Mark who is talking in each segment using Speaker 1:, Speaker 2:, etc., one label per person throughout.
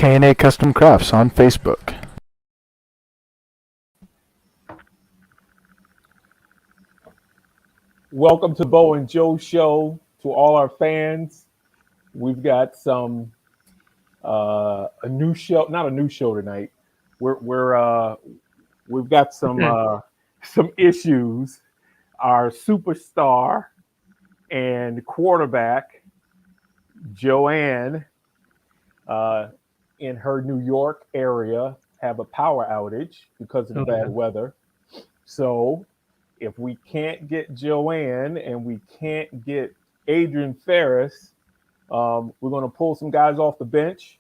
Speaker 1: K&A Custom Crafts on Facebook.
Speaker 2: Welcome to Bo and Joe Show. To all our fans, we've got a new show, not a new show tonight. We've got some issues. Our superstar and quarterback Joanne in her New York area have a power outage because of the bad weather. So if we can't get Joanne and we can't get Adrian Ferris, we're going to pull some guys off the bench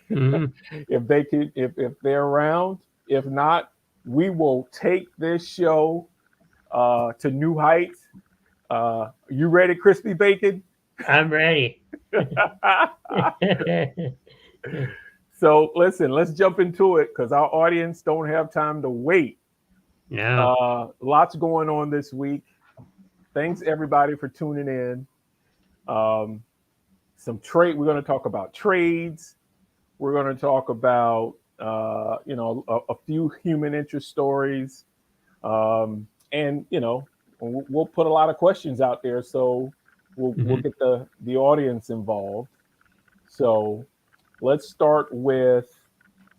Speaker 2: if they could, if they're around. If not, we will take this show to new heights. You ready, Crispy Bacon?
Speaker 3: I'm ready.
Speaker 2: So listen, let's jump into it because our audience don't have time to wait.
Speaker 3: No.
Speaker 2: Lots going on this week. Thanks everybody for tuning in. Some trade. We're going to talk about trades. We're going to talk about a few human interest stories, and we'll put a lot of questions out there. So we'll get the audience involved. So let's start with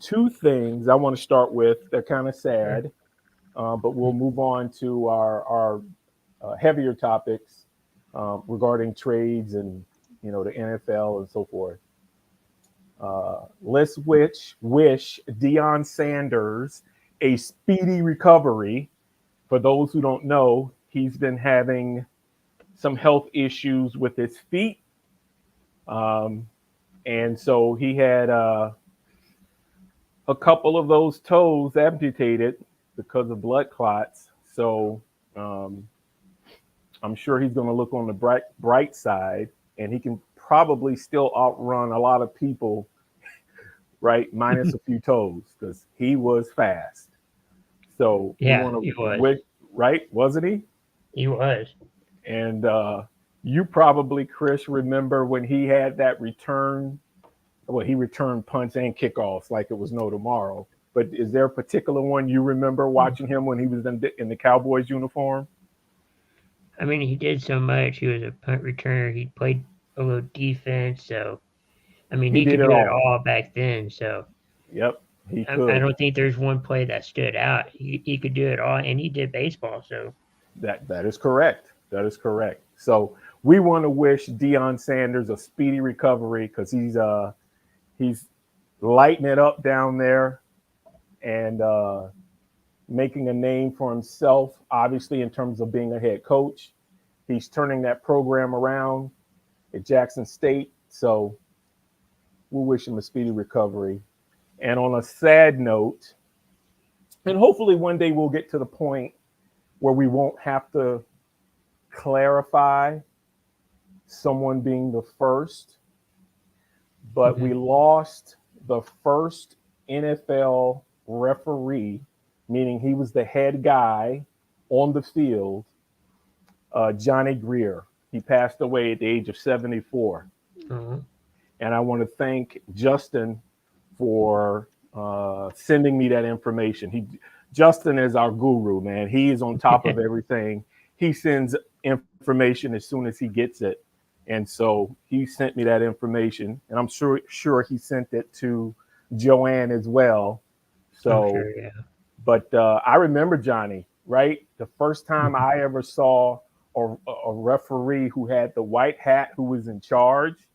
Speaker 2: two things. I want to start with. They're kind of sad. But we'll move on to our heavier topics regarding trades and the NFL and so forth. Let's wish Deion Sanders a speedy recovery. For those who don't know, he's been having some health issues with his feet, and so he had a couple of those toes amputated because of blood clots. So I'm sure he's going to look on the bright side, and he can probably still outrun a lot of people, right? Minus a few toes, because he was fast. So
Speaker 3: yeah, he was.
Speaker 2: Right? Wasn't he?
Speaker 3: He was.
Speaker 2: And you probably, Chris, remember when he had that return. Well, he returned punts and kickoffs like it was no tomorrow. But is there a particular one you remember watching him when he was in the Cowboys uniform?
Speaker 3: I mean, he did so much. He was a punt returner. He played a little defense. So, I mean, he could do it all back then. So,
Speaker 2: yep, he could.
Speaker 3: I don't think there's one play that stood out. He could do it all, and he did baseball. So,
Speaker 2: that is correct. That is correct. So we want to wish Deion Sanders a speedy recovery because he's lighting it up down there and making a name for himself, obviously, in terms of being a head coach. He's turning that program around at Jackson State. So we'll wish him a speedy recovery. And on a sad note, and hopefully one day we'll get to the point where we won't have to clarify someone being the first, but we lost the first NFL referee, meaning he was the head guy on the field, Johnny Greer. He passed away at the age of 74. And I want to thank Justin for sending me that information. Justin is our guru, man. He is on top of everything. He sends information as soon as he gets it. And so he sent me that information, and I'm sure he sent it to Joanne as well. So,
Speaker 3: sure, yeah.
Speaker 2: But I remember Johnny, right? The first time I ever saw a referee who had the white hat who was in charge.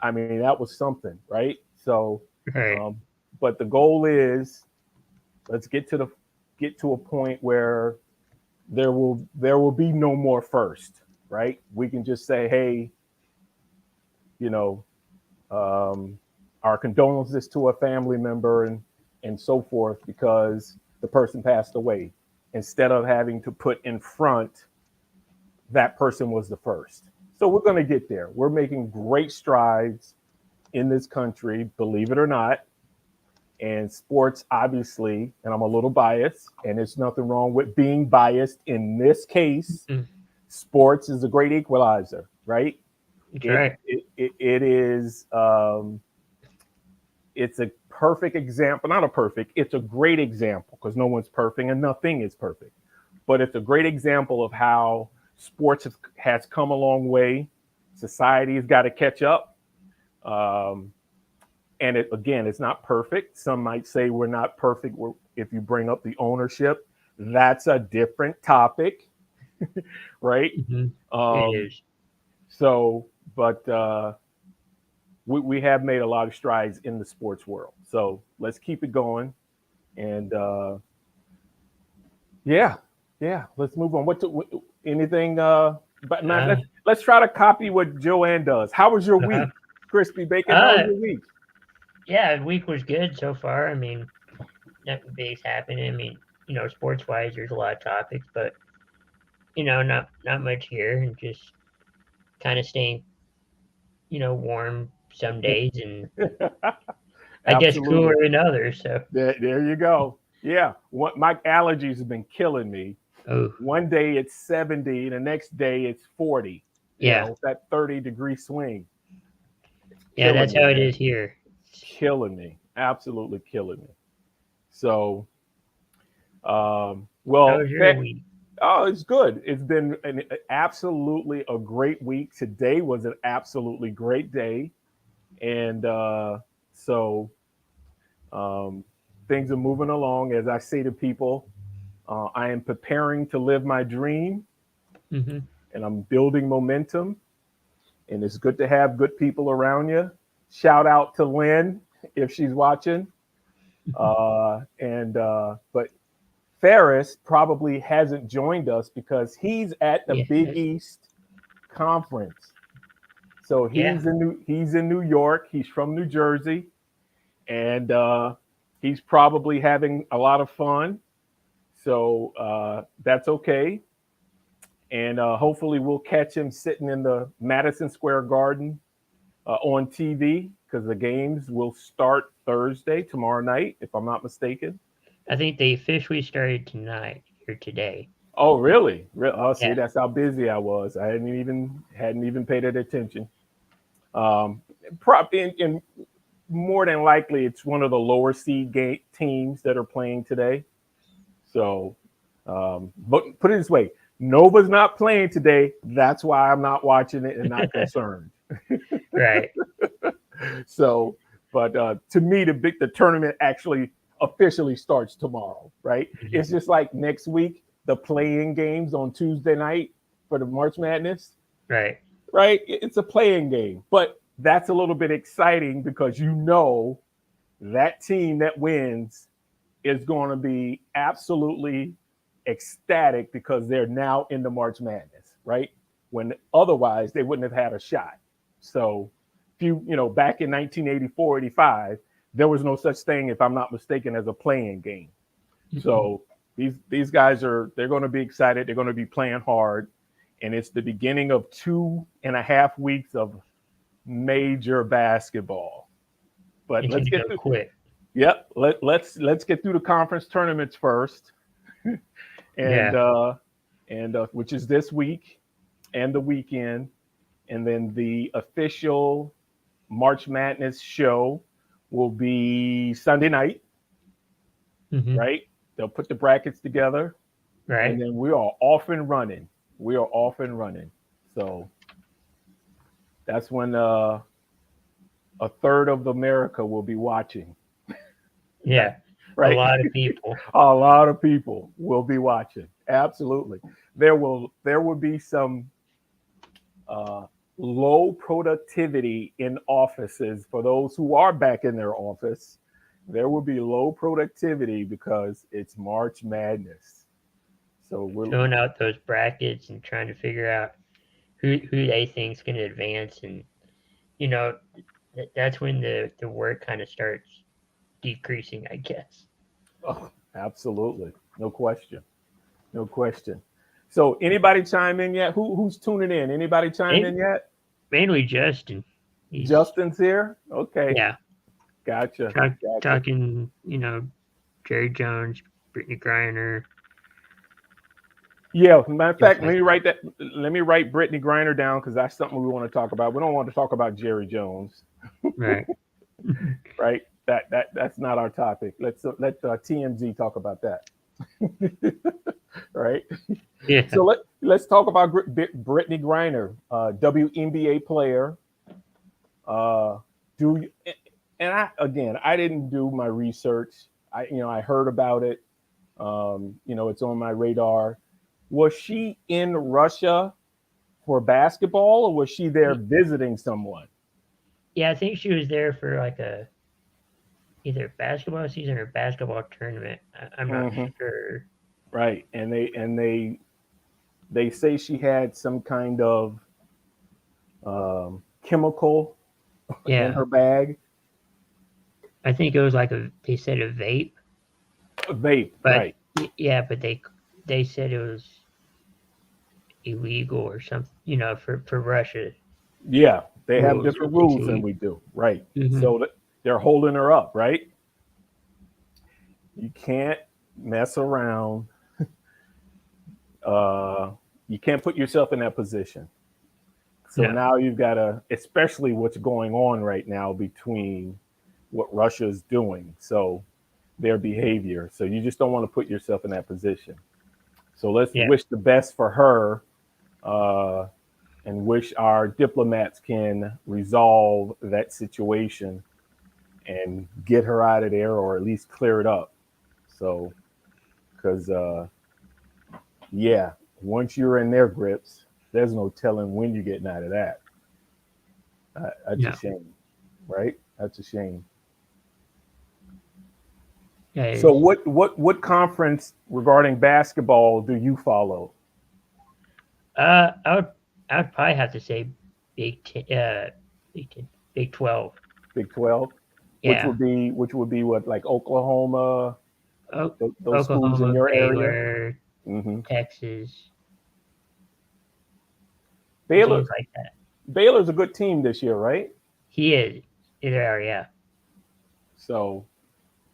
Speaker 2: I mean, that was something, right? So, but the goal is let's get to a point where there will be no more first, right? We can just say, hey, our condolences to a family member and so forth because the person passed away, instead of having to put in front that person was the first. So we're going to get there. We're making great strides in this country, believe it or not. And sports, obviously, and I'm a little biased, and there's nothing wrong with being biased in this case. Sports is a great equalizer, right?
Speaker 3: Right.
Speaker 2: It is it's a perfect example, not a perfect, it's a great example because no one's perfect and nothing is perfect. But it's a great example of how sports has come a long way. Society's got to catch up. And it's not perfect. Some might say we're not perfect if you bring up the ownership. That's a different topic, right?
Speaker 3: It is.
Speaker 2: So, but we have made a lot of strides in the sports world. So let's keep it going. And let's move on. Anything? But man, let's try to copy what Joanne does. How was your week, Crispy Bacon? How was your week?
Speaker 3: Yeah, the week was good so far. I mean, nothing big's happening. I mean, sports wise, there's a lot of topics, but not much here, and just kind of staying, warm some days, and I guess cooler than others. So
Speaker 2: there you go. Yeah, my allergies have been killing me.
Speaker 3: Oh.
Speaker 2: One day it's 70, the next day it's 40.
Speaker 3: Yeah,
Speaker 2: it's that 30-degree swing.
Speaker 3: Yeah, that's how it is here.
Speaker 2: Killing me, absolutely killing me. So,
Speaker 3: how was your week?
Speaker 2: Oh, it's good. It's been absolutely a great week. Today was an absolutely great day, and so things are moving along. As I say to people, I am preparing to live my dream, and I'm building momentum. And it's good to have good people around you. Shout out to Lynn if she's watching. But Ferris probably hasn't joined us because he's at the Big East Conference. So he's in New York. He's from New Jersey, and he's probably having a lot of fun. So that's okay. And hopefully we'll catch him sitting in the Madison Square Garden on TV because the games will start Thursday, tomorrow night, if I'm not mistaken.
Speaker 3: I think they officially started tonight or today.
Speaker 2: Oh, really? Oh, see, that's how busy I was. I hadn't even paid it attention. And more than likely, it's one of the lower seed teams that are playing today. So, but put it this way. Nova's not playing today. That's why I'm not watching it and not concerned.
Speaker 3: Right.
Speaker 2: So, but to me, the tournament actually officially starts tomorrow, right? It's just like next week, the play-in games on Tuesday night for the March Madness.
Speaker 3: Right.
Speaker 2: Right? It's a play-in game. But that's a little bit exciting because that team that wins is going to be absolutely ecstatic because they're now in the March Madness, right? When otherwise they wouldn't have had a shot. So, back in 1984, 85, there was no such thing, if I'm not mistaken, as a play-in game. So these guys they're going to be excited. They're going to be playing hard, and it's the beginning of 2.5 weeks of major basketball. But let's get through
Speaker 3: quick.
Speaker 2: Yep, let's get through the conference tournaments first. And which is this week and the weekend, and then the official March Madness show will be Sunday night, right? They'll put the brackets together,
Speaker 3: right?
Speaker 2: And then we are off and running. So that's when a third of America will be watching.
Speaker 3: Yeah. Right. A
Speaker 2: lot of people will be watching. Absolutely. There will be some low productivity in offices for those who are back in their office. There will be low productivity because it's March Madness. So we're
Speaker 3: filling out those brackets and trying to figure out who they think is going to advance, and that's when the work kind of starts decreasing, I guess.
Speaker 2: Oh, absolutely. No question. So anybody chime in yet? Who's tuning in? Anybody chime in yet?
Speaker 3: Mainly Justin.
Speaker 2: Justin's here? Okay.
Speaker 3: Yeah.
Speaker 2: Gotcha.
Speaker 3: Talking, Jerry Jones, Brittany Griner.
Speaker 2: Yeah, matter of fact, let me write Brittany Griner down because that's something we want to talk about. We don't want to talk about Jerry Jones.
Speaker 3: Right.
Speaker 2: Right. That's not our topic. Let TMZ talk about that. Right.
Speaker 3: Yeah.
Speaker 2: So let's talk about Brittany Griner, WNBA player. Do you, and I didn't do my research. I heard about it. It's on my radar. Was she in Russia for basketball, or was she there visiting someone?
Speaker 3: Yeah, I think she was there for like either basketball season or basketball tournament. I'm not
Speaker 2: Mhm.
Speaker 3: sure.
Speaker 2: Right, and they say she had some kind of chemical in
Speaker 3: Yeah,
Speaker 2: her bag.
Speaker 3: I think it was like they said a vape,
Speaker 2: Vape,
Speaker 3: but
Speaker 2: right?
Speaker 3: yeah, but they said it was illegal or something, for Russia
Speaker 2: Yeah, they have
Speaker 3: rules.
Speaker 2: different
Speaker 3: It's
Speaker 2: rules than
Speaker 3: illegal.
Speaker 2: we do, right?
Speaker 3: Hmm.
Speaker 2: So they're holding her up, right? You can't mess around. Uh, you can't put yourself in that position. So
Speaker 3: No,
Speaker 2: now you've got to, especially what's going on right now between what Russia is doing, so their behavior. So you just don't want to put yourself in that position. So let's
Speaker 3: yeah,
Speaker 2: wish the best for her, uh, and wish our diplomats can resolve that situation and get her out of there, or at least clear it up. So, because yeah, once you're in their grips, there's no telling when you're getting out of that. That's a
Speaker 3: no.
Speaker 2: shame, right? That's a shame.
Speaker 3: Yeah,
Speaker 2: So, what conference regarding basketball do you follow?
Speaker 3: uh, I would I would probably have to say Big Ten, Big Ten, Big 12.
Speaker 2: Big 12,
Speaker 3: Yeah,
Speaker 2: which would be what, like Oklahoma, those schools in
Speaker 3: Oklahoma,
Speaker 2: your area.
Speaker 3: Baylor,
Speaker 2: Hmm.
Speaker 3: Texas,
Speaker 2: Baylor
Speaker 3: teams like that.
Speaker 2: Baylor's a good team this year, right?
Speaker 3: He is. There, yeah.
Speaker 2: So,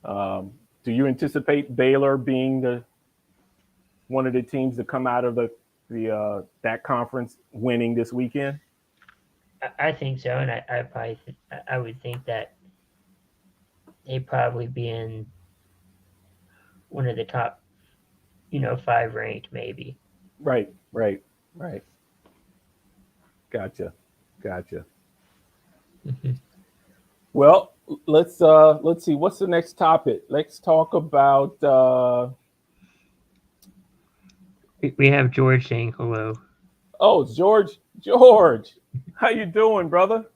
Speaker 2: um, do you anticipate Baylor being the one of the teams to come out of the that conference winning this weekend?
Speaker 3: I think so, and I would think that they probably be in one of the top, 5 ranked maybe.
Speaker 2: Right, right, right. Gotcha, gotcha.
Speaker 3: Hmm.
Speaker 2: Well, let's see. What's the next topic? Let's talk about.
Speaker 3: We have George saying hello.
Speaker 2: Oh, George. George, how you doing, brother?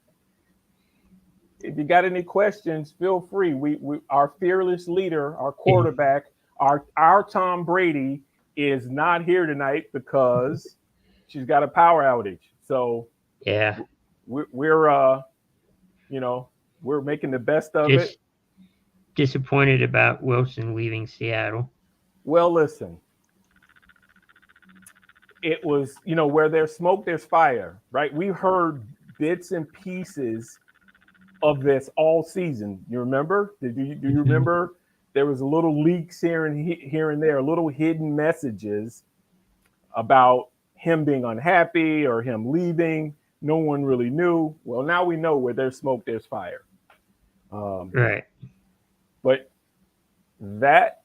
Speaker 2: If you got any questions, feel free. We our fearless leader, our quarterback, our Tom Brady is not here tonight because she's got a power outage. So
Speaker 3: Yeah,
Speaker 2: we're you know we're making the best of it.
Speaker 3: just disappointed about Wilson leaving Seattle.
Speaker 2: Well, listen, it was, where there's smoke, there's fire, right? We heard bits and pieces of this all season. You remember? Do you
Speaker 3: Hmm.
Speaker 2: remember? There was a little leaks here and there, little hidden messages about him being unhappy or him leaving. No one really knew. Well, now we know where there's smoke, there's fire. Um,
Speaker 3: Right.
Speaker 2: but that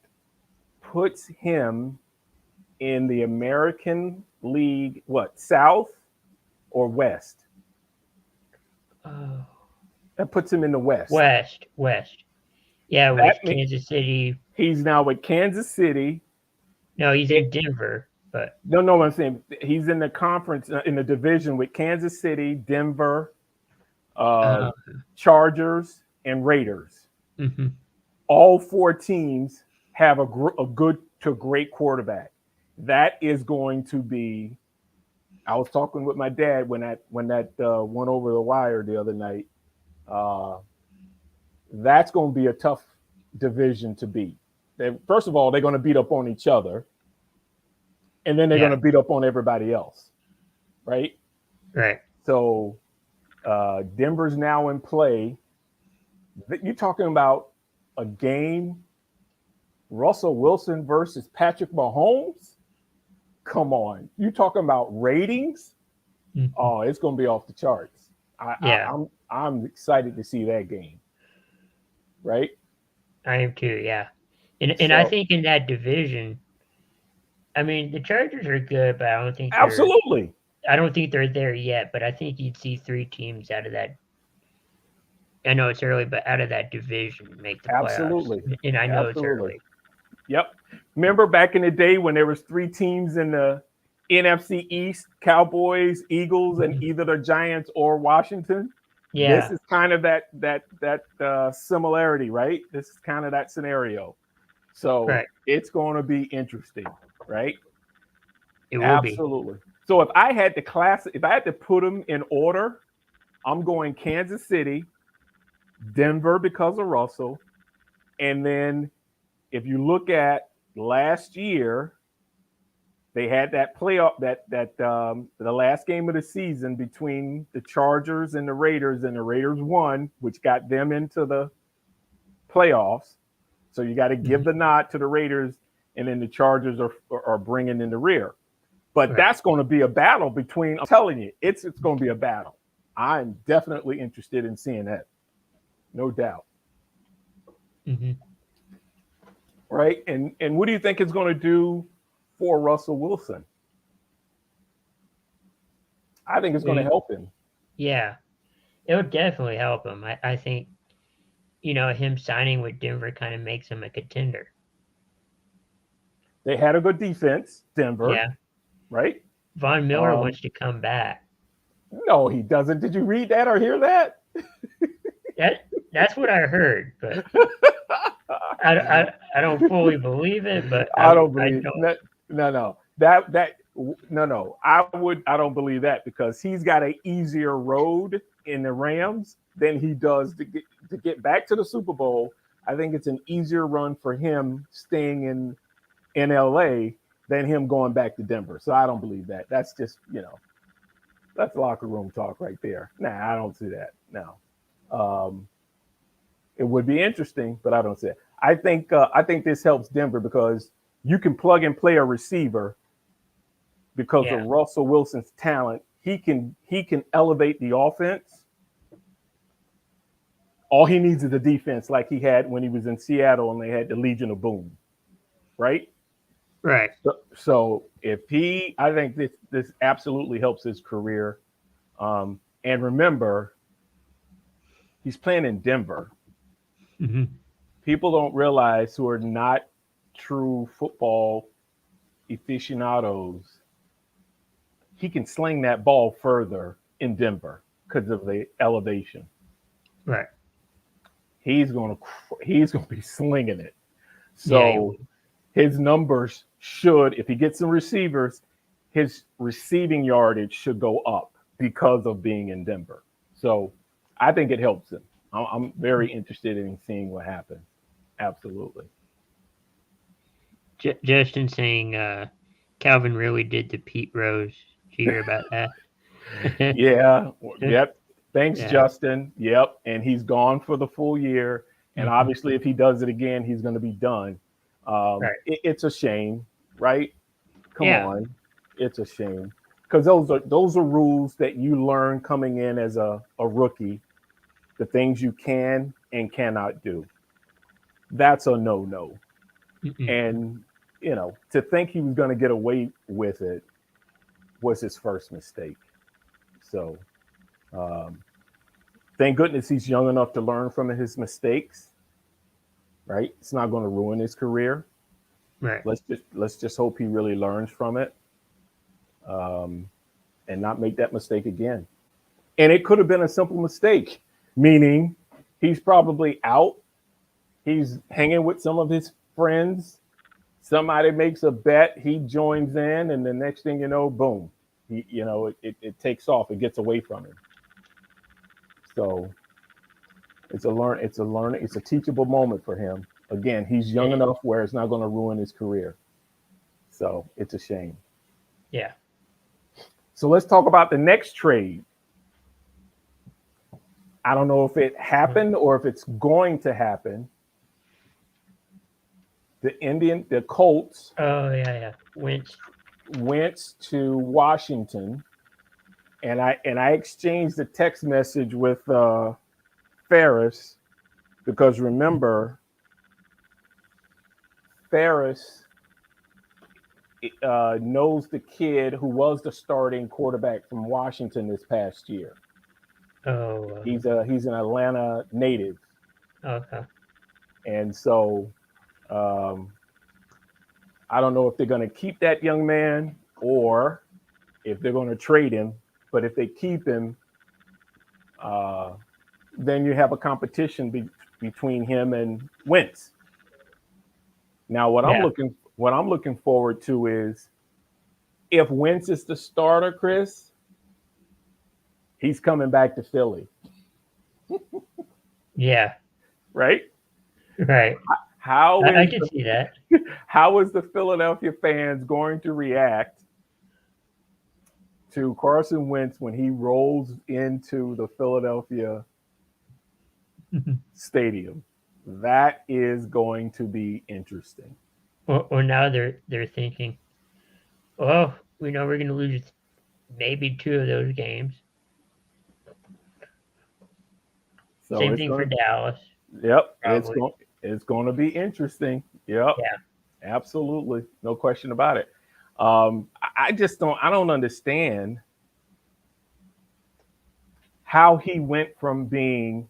Speaker 2: puts him in the American League, what, South or West?
Speaker 3: Oh,
Speaker 2: That puts him in the West.
Speaker 3: West. Yeah, with
Speaker 2: That
Speaker 3: Kansas City.
Speaker 2: He's now with Kansas City.
Speaker 3: No, he's in Denver, but
Speaker 2: No, I'm saying he's in the conference, in the division with Kansas City, Denver, uh,
Speaker 3: uh,
Speaker 2: Chargers, and Raiders.
Speaker 3: hmm
Speaker 2: All four teams have a good to great quarterback. That is going to be. I was talking with my dad when that went over the wire the other night. Uh, that's going to be a tough division to beat. First of all, they're going to beat up on each other, and then they're going
Speaker 3: yeah,
Speaker 2: to beat up on everybody else, right?
Speaker 3: right.
Speaker 2: So Denver's now in play. You're talking about a game, Russell Wilson versus Patrick Mahomes. Come on, you talking about ratings?
Speaker 3: Mhm.
Speaker 2: Oh, it's going to be off the charts.
Speaker 3: Yeah,
Speaker 2: I'm excited to see that game. right?
Speaker 3: I am too. Yeah, and I
Speaker 2: So
Speaker 3: think in that division, I mean, the Chargers are good, but
Speaker 2: absolutely,
Speaker 3: I don't think they're there yet. But I think you'd see 3 teams out of that. I know it's early, but out of that division make the playoffs,
Speaker 2: absolutely,
Speaker 3: and I know it's
Speaker 2: absolutely.
Speaker 3: early.
Speaker 2: Yep. Remember back in the day when there was 3 teams in the NFC East: Cowboys, Eagles, and either the Giants or Washington. This
Speaker 3: Yeah,
Speaker 2: is kind of that similarity, right? This is kind of that scenario. So
Speaker 3: right.
Speaker 2: it's going to be interesting, right?
Speaker 3: It will be.
Speaker 2: Absolutely. So if I had to put them in order, I'm going Kansas City, Denver because of Russell, and then if you look at last year, they had that playoff that the last game of the season between the Chargers and the Raiders won, which got them into the playoffs. So you got to give
Speaker 3: Mhm.
Speaker 2: the nod to the Raiders, and then the Chargers are bringing in the rear. But
Speaker 3: Right.
Speaker 2: that's going to be a battle between. I'm telling you, it's going to be a battle. I'm definitely interested in seeing that, no doubt.
Speaker 3: Hmm.
Speaker 2: Right? And what do you think it's going to do for Russell Wilson? I think it's going to help him.
Speaker 3: Yeah, it would definitely help him. I think him signing with Denver kind of makes him a contender.
Speaker 2: They had a good defense, Denver,
Speaker 3: Yeah,
Speaker 2: right?
Speaker 3: Von Miller
Speaker 2: Um,
Speaker 3: wants to come back.
Speaker 2: no, he doesn't. Did you read that or hear that?
Speaker 3: That's what I heard, but I don't fully believe it. But
Speaker 2: I don't
Speaker 3: I
Speaker 2: believe
Speaker 3: don't.
Speaker 2: no, no. That no. I don't believe that because he's got an easier road in the Rams than he does to get back to the Super Bowl. I think it's an easier run for him staying in LA than him going back to Denver. So I don't believe that. That's just that's locker room talk right there. Nah, I don't see that. No. Um, it would be interesting, but I don't see it. I think this helps Denver because you can plug and play a receiver because of
Speaker 3: Yeah,
Speaker 2: Russell Wilson's talent. He can elevate the offense. All he needs is a defense like he had when he was in Seattle and they had the Legion of Boom, right?
Speaker 3: right.
Speaker 2: So I think this absolutely helps his career. And remember, he's playing in Denver.
Speaker 3: Hmm.
Speaker 2: People don't realize who are not true football aficionados, he can sling that ball further in Denver because of the elevation.
Speaker 3: Right.
Speaker 2: He's gonna be slinging it.
Speaker 3: Yeah.
Speaker 2: So his numbers should, if he gets some receivers, his receiving yardage should go up because of being in Denver. So I think it helps him. I'm very interested in seeing what happens. Absolutely.
Speaker 3: Justin saying Calvin really did the Pete Rose. Did you hear about that?
Speaker 2: Yeah. Yep. Thanks,
Speaker 3: Yeah.
Speaker 2: Justin. Yep. And he's gone for the full year. And
Speaker 3: Hmm.
Speaker 2: obviously, if he does it again, he's going to be done.
Speaker 3: Right.
Speaker 2: It's a shame, right? Come
Speaker 3: Yeah.
Speaker 2: on, it's a shame because those are rules that you learn coming in as a rookie. The things you can and cannot do. That's a no.
Speaker 3: Mm-mm.
Speaker 2: And to think he was going to get away with it was his first mistake. So um, thank goodness he's young enough to learn from his mistakes. Right? It's not going to ruin his career.
Speaker 3: Right.
Speaker 2: Let's just hope he really learns from it, and not make that mistake again. And it could have been a simple mistake, meaning he's probably out. He's hanging with some of his friends. Somebody makes a bet, he joins in, and the next thing you know, boom, it takes off. It gets away from him. So it's a teachable moment for him. Again, he's young
Speaker 3: Yeah.
Speaker 2: enough where it's not going to ruin his career. So it's a shame.
Speaker 3: Yeah.
Speaker 2: So let's talk about the next trade. I don't know if it happened or if it's going to happen. The Colts
Speaker 3: Oh yeah. Wentz.
Speaker 2: went to Washington, and I exchanged a text message with Ferris, because remember, Ferris knows the kid who was the starting quarterback from Washington this past year.
Speaker 3: Oh,
Speaker 2: He's an Atlanta native,
Speaker 3: okay.
Speaker 2: and so um, I don't know if they're going to keep that young man or if they're going to trade him. But if they keep him, then you have a competition between him and Wentz. Now,
Speaker 3: Yeah.
Speaker 2: what I'm looking forward to is if Wentz is the starter, Chris, he's coming back to Philly,
Speaker 3: Yeah.
Speaker 2: right?
Speaker 3: Right.
Speaker 2: How
Speaker 3: I
Speaker 2: is
Speaker 3: can see that.
Speaker 2: how is the Philadelphia fans going to react to Carson Wentz when he rolls into the Philadelphia stadium? That is going to be interesting.
Speaker 3: Or now they're thinking, oh, we know we're going to lose maybe 2 of those games.
Speaker 2: So
Speaker 3: Same
Speaker 2: it's
Speaker 3: thing for
Speaker 2: going to,
Speaker 3: Dallas.
Speaker 2: yep,
Speaker 3: Probably.
Speaker 2: it's going to be interesting. Yep,
Speaker 3: Yeah.
Speaker 2: absolutely, no question about it. I just I don't understand how he went from being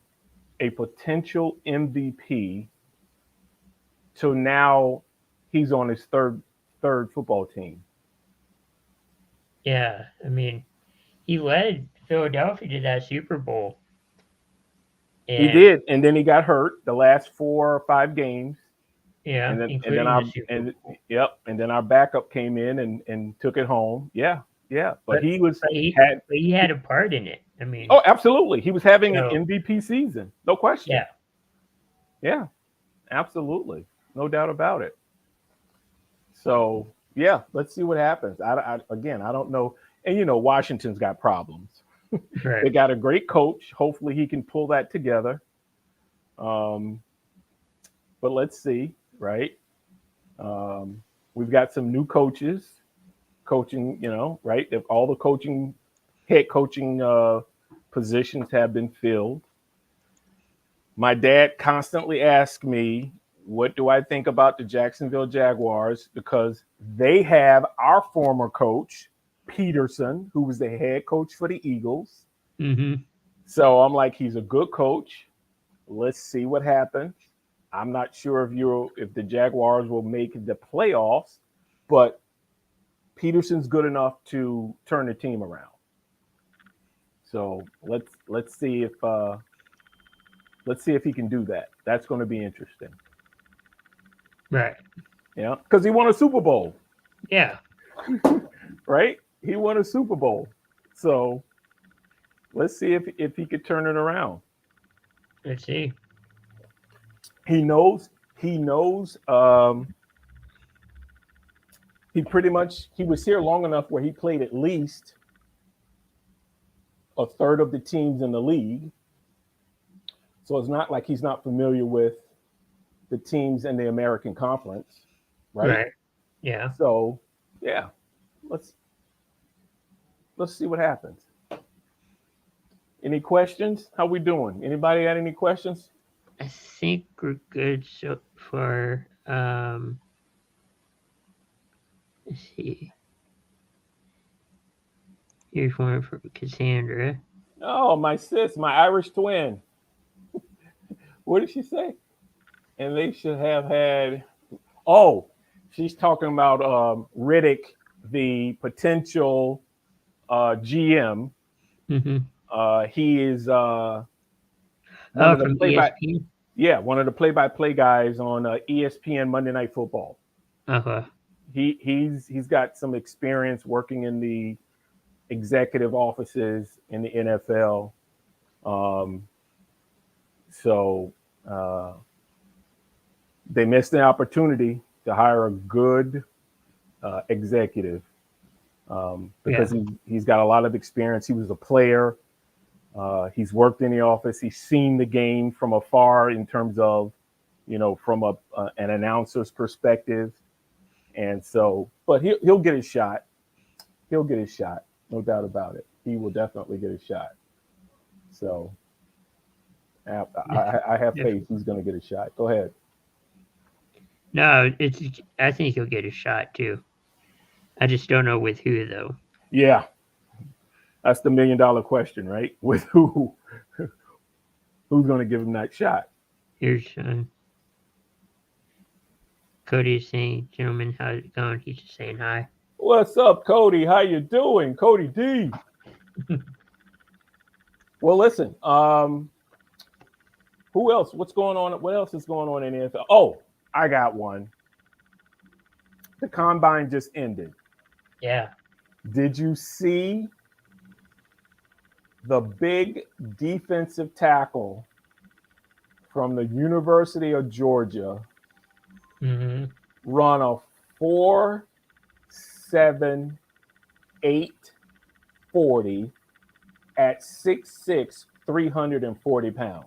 Speaker 2: a potential MVP to now he's on his third football team.
Speaker 3: Yeah. I mean, he led Philadelphia to that Super Bowl.
Speaker 2: He
Speaker 3: And
Speaker 2: did, and then he got hurt the last 4 or 5 games,
Speaker 3: yeah,
Speaker 2: and then
Speaker 3: including the
Speaker 2: our
Speaker 3: Super Bowl.
Speaker 2: yep, and then our backup came in and took it home. Yeah, yeah, but
Speaker 3: But
Speaker 2: he was
Speaker 3: but he
Speaker 2: had
Speaker 3: but he had a part in it. I mean,
Speaker 2: oh, absolutely, he was having an
Speaker 3: so
Speaker 2: MVP season, no question.
Speaker 3: yeah.
Speaker 2: Yeah, absolutely, no doubt about it. So yeah, let's see what happens. Again, I don't know, and Washington's got problems.
Speaker 3: Right.
Speaker 2: They got a great coach. Hopefully, he can pull that together. Um, but let's see, right? We've got some new coaches coaching, right? If all the head coaching positions have been filled. My dad constantly asks me, what do I think about the Jacksonville Jaguars? Because they have our former coach, Peterson, who was the head coach for the Eagles.
Speaker 3: Mm-hmm.
Speaker 2: So I'm like, he's a good coach. Let's see what happens. I'm not sure if the Jaguars will make the playoffs, but Peterson's good enough to turn the team around. So let's see if he can do that. That's going to be interesting.
Speaker 3: Right.
Speaker 2: Yeah, because he won a Super Bowl,
Speaker 3: Yeah.
Speaker 2: right? He won a Super Bowl. So let's see if he could turn it around.
Speaker 3: Let's see.
Speaker 2: He knows. He knows. He was here long enough where he played at least a third of the teams in the league. So it's not like he's not familiar with the teams in the American Conference, right?
Speaker 3: Yeah.
Speaker 2: So yeah, let's see what happens. Any questions? How we doing? Anybody had any questions?
Speaker 3: I think we're good so far. Let's see. Here's one from Cassandra.
Speaker 2: Oh, my sis, my Irish twin. What did she say? And they should have had. Oh, she's talking about Riddick, the potential GM.
Speaker 3: Mm-hmm.
Speaker 2: He is one of the
Speaker 3: From ESPN.
Speaker 2: one of the play-by-play guys on ESPN Monday Night Football.
Speaker 3: Okay.
Speaker 2: He's got some experience working in the executive offices in the NFL. So they missed the opportunity to hire a good executive because he's got a lot of experience. He was a player. He's worked in the office. He's seen the game from afar in terms of, from an announcer's perspective. And so, but he'll get his shot. He'll get his shot. No doubt about it. He will definitely get his shot. So I have faith he's going to get a shot. Go ahead.
Speaker 3: No, I think he'll get a shot too. I just don't know with who though.
Speaker 2: Yeah, that's the $1 million question, right? With who? Who's going to give him that shot?
Speaker 3: Here's Cody saying, "Gentlemen, how's it going?" He's just saying hi.
Speaker 2: What's up, Cody? How you doing, Cody D? Well, listen. Who else? What's going on? What else is going on in the NFL? Oh, I got one. The combine just ended.
Speaker 3: Yeah.
Speaker 2: Did you see the big defensive tackle from the University of Georgia
Speaker 3: Mm-hmm.
Speaker 2: run a 4.78 40 at 6'6", 340 pounds?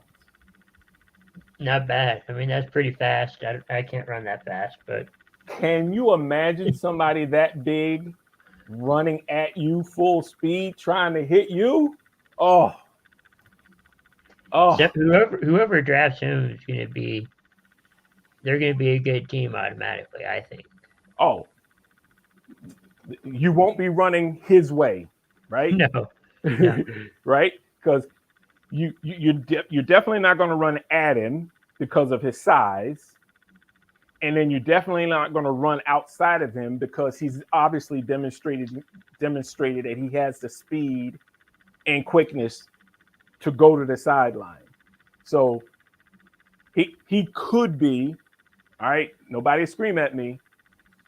Speaker 3: Not bad. I mean, that's pretty fast. I can't run that fast, but
Speaker 2: Can you imagine somebody that big running at you full speed, trying to hit you? Oh,
Speaker 3: so whoever drafts him is going to be, they're going to be a good team automatically, I think.
Speaker 2: oh. You won't be running his way, right?
Speaker 3: No.
Speaker 2: Right? Because you're definitely not going to run at him because of his size. And then you're definitely not going to run outside of him because he's obviously demonstrated that he has the speed and quickness to go to the sideline. So he could be, all right, nobody scream at me.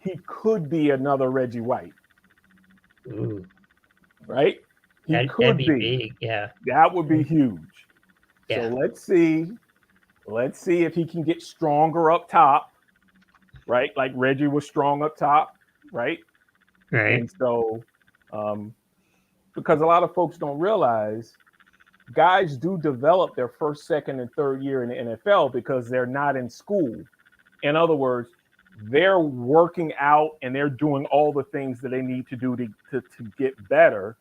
Speaker 2: He could be another Reggie White.
Speaker 3: Ooh.
Speaker 2: Right?
Speaker 3: That'd be big, yeah.
Speaker 2: That would be huge.
Speaker 3: Yeah.
Speaker 2: So let's see if he can get stronger up top, right? Like Reggie was strong up top, right?
Speaker 3: Right.
Speaker 2: And so, because a lot of folks don't realize, guys do develop their first, second, and third year in the NFL because they're not in school. In other words, they're working out and they're doing all the things that they need to do to get better.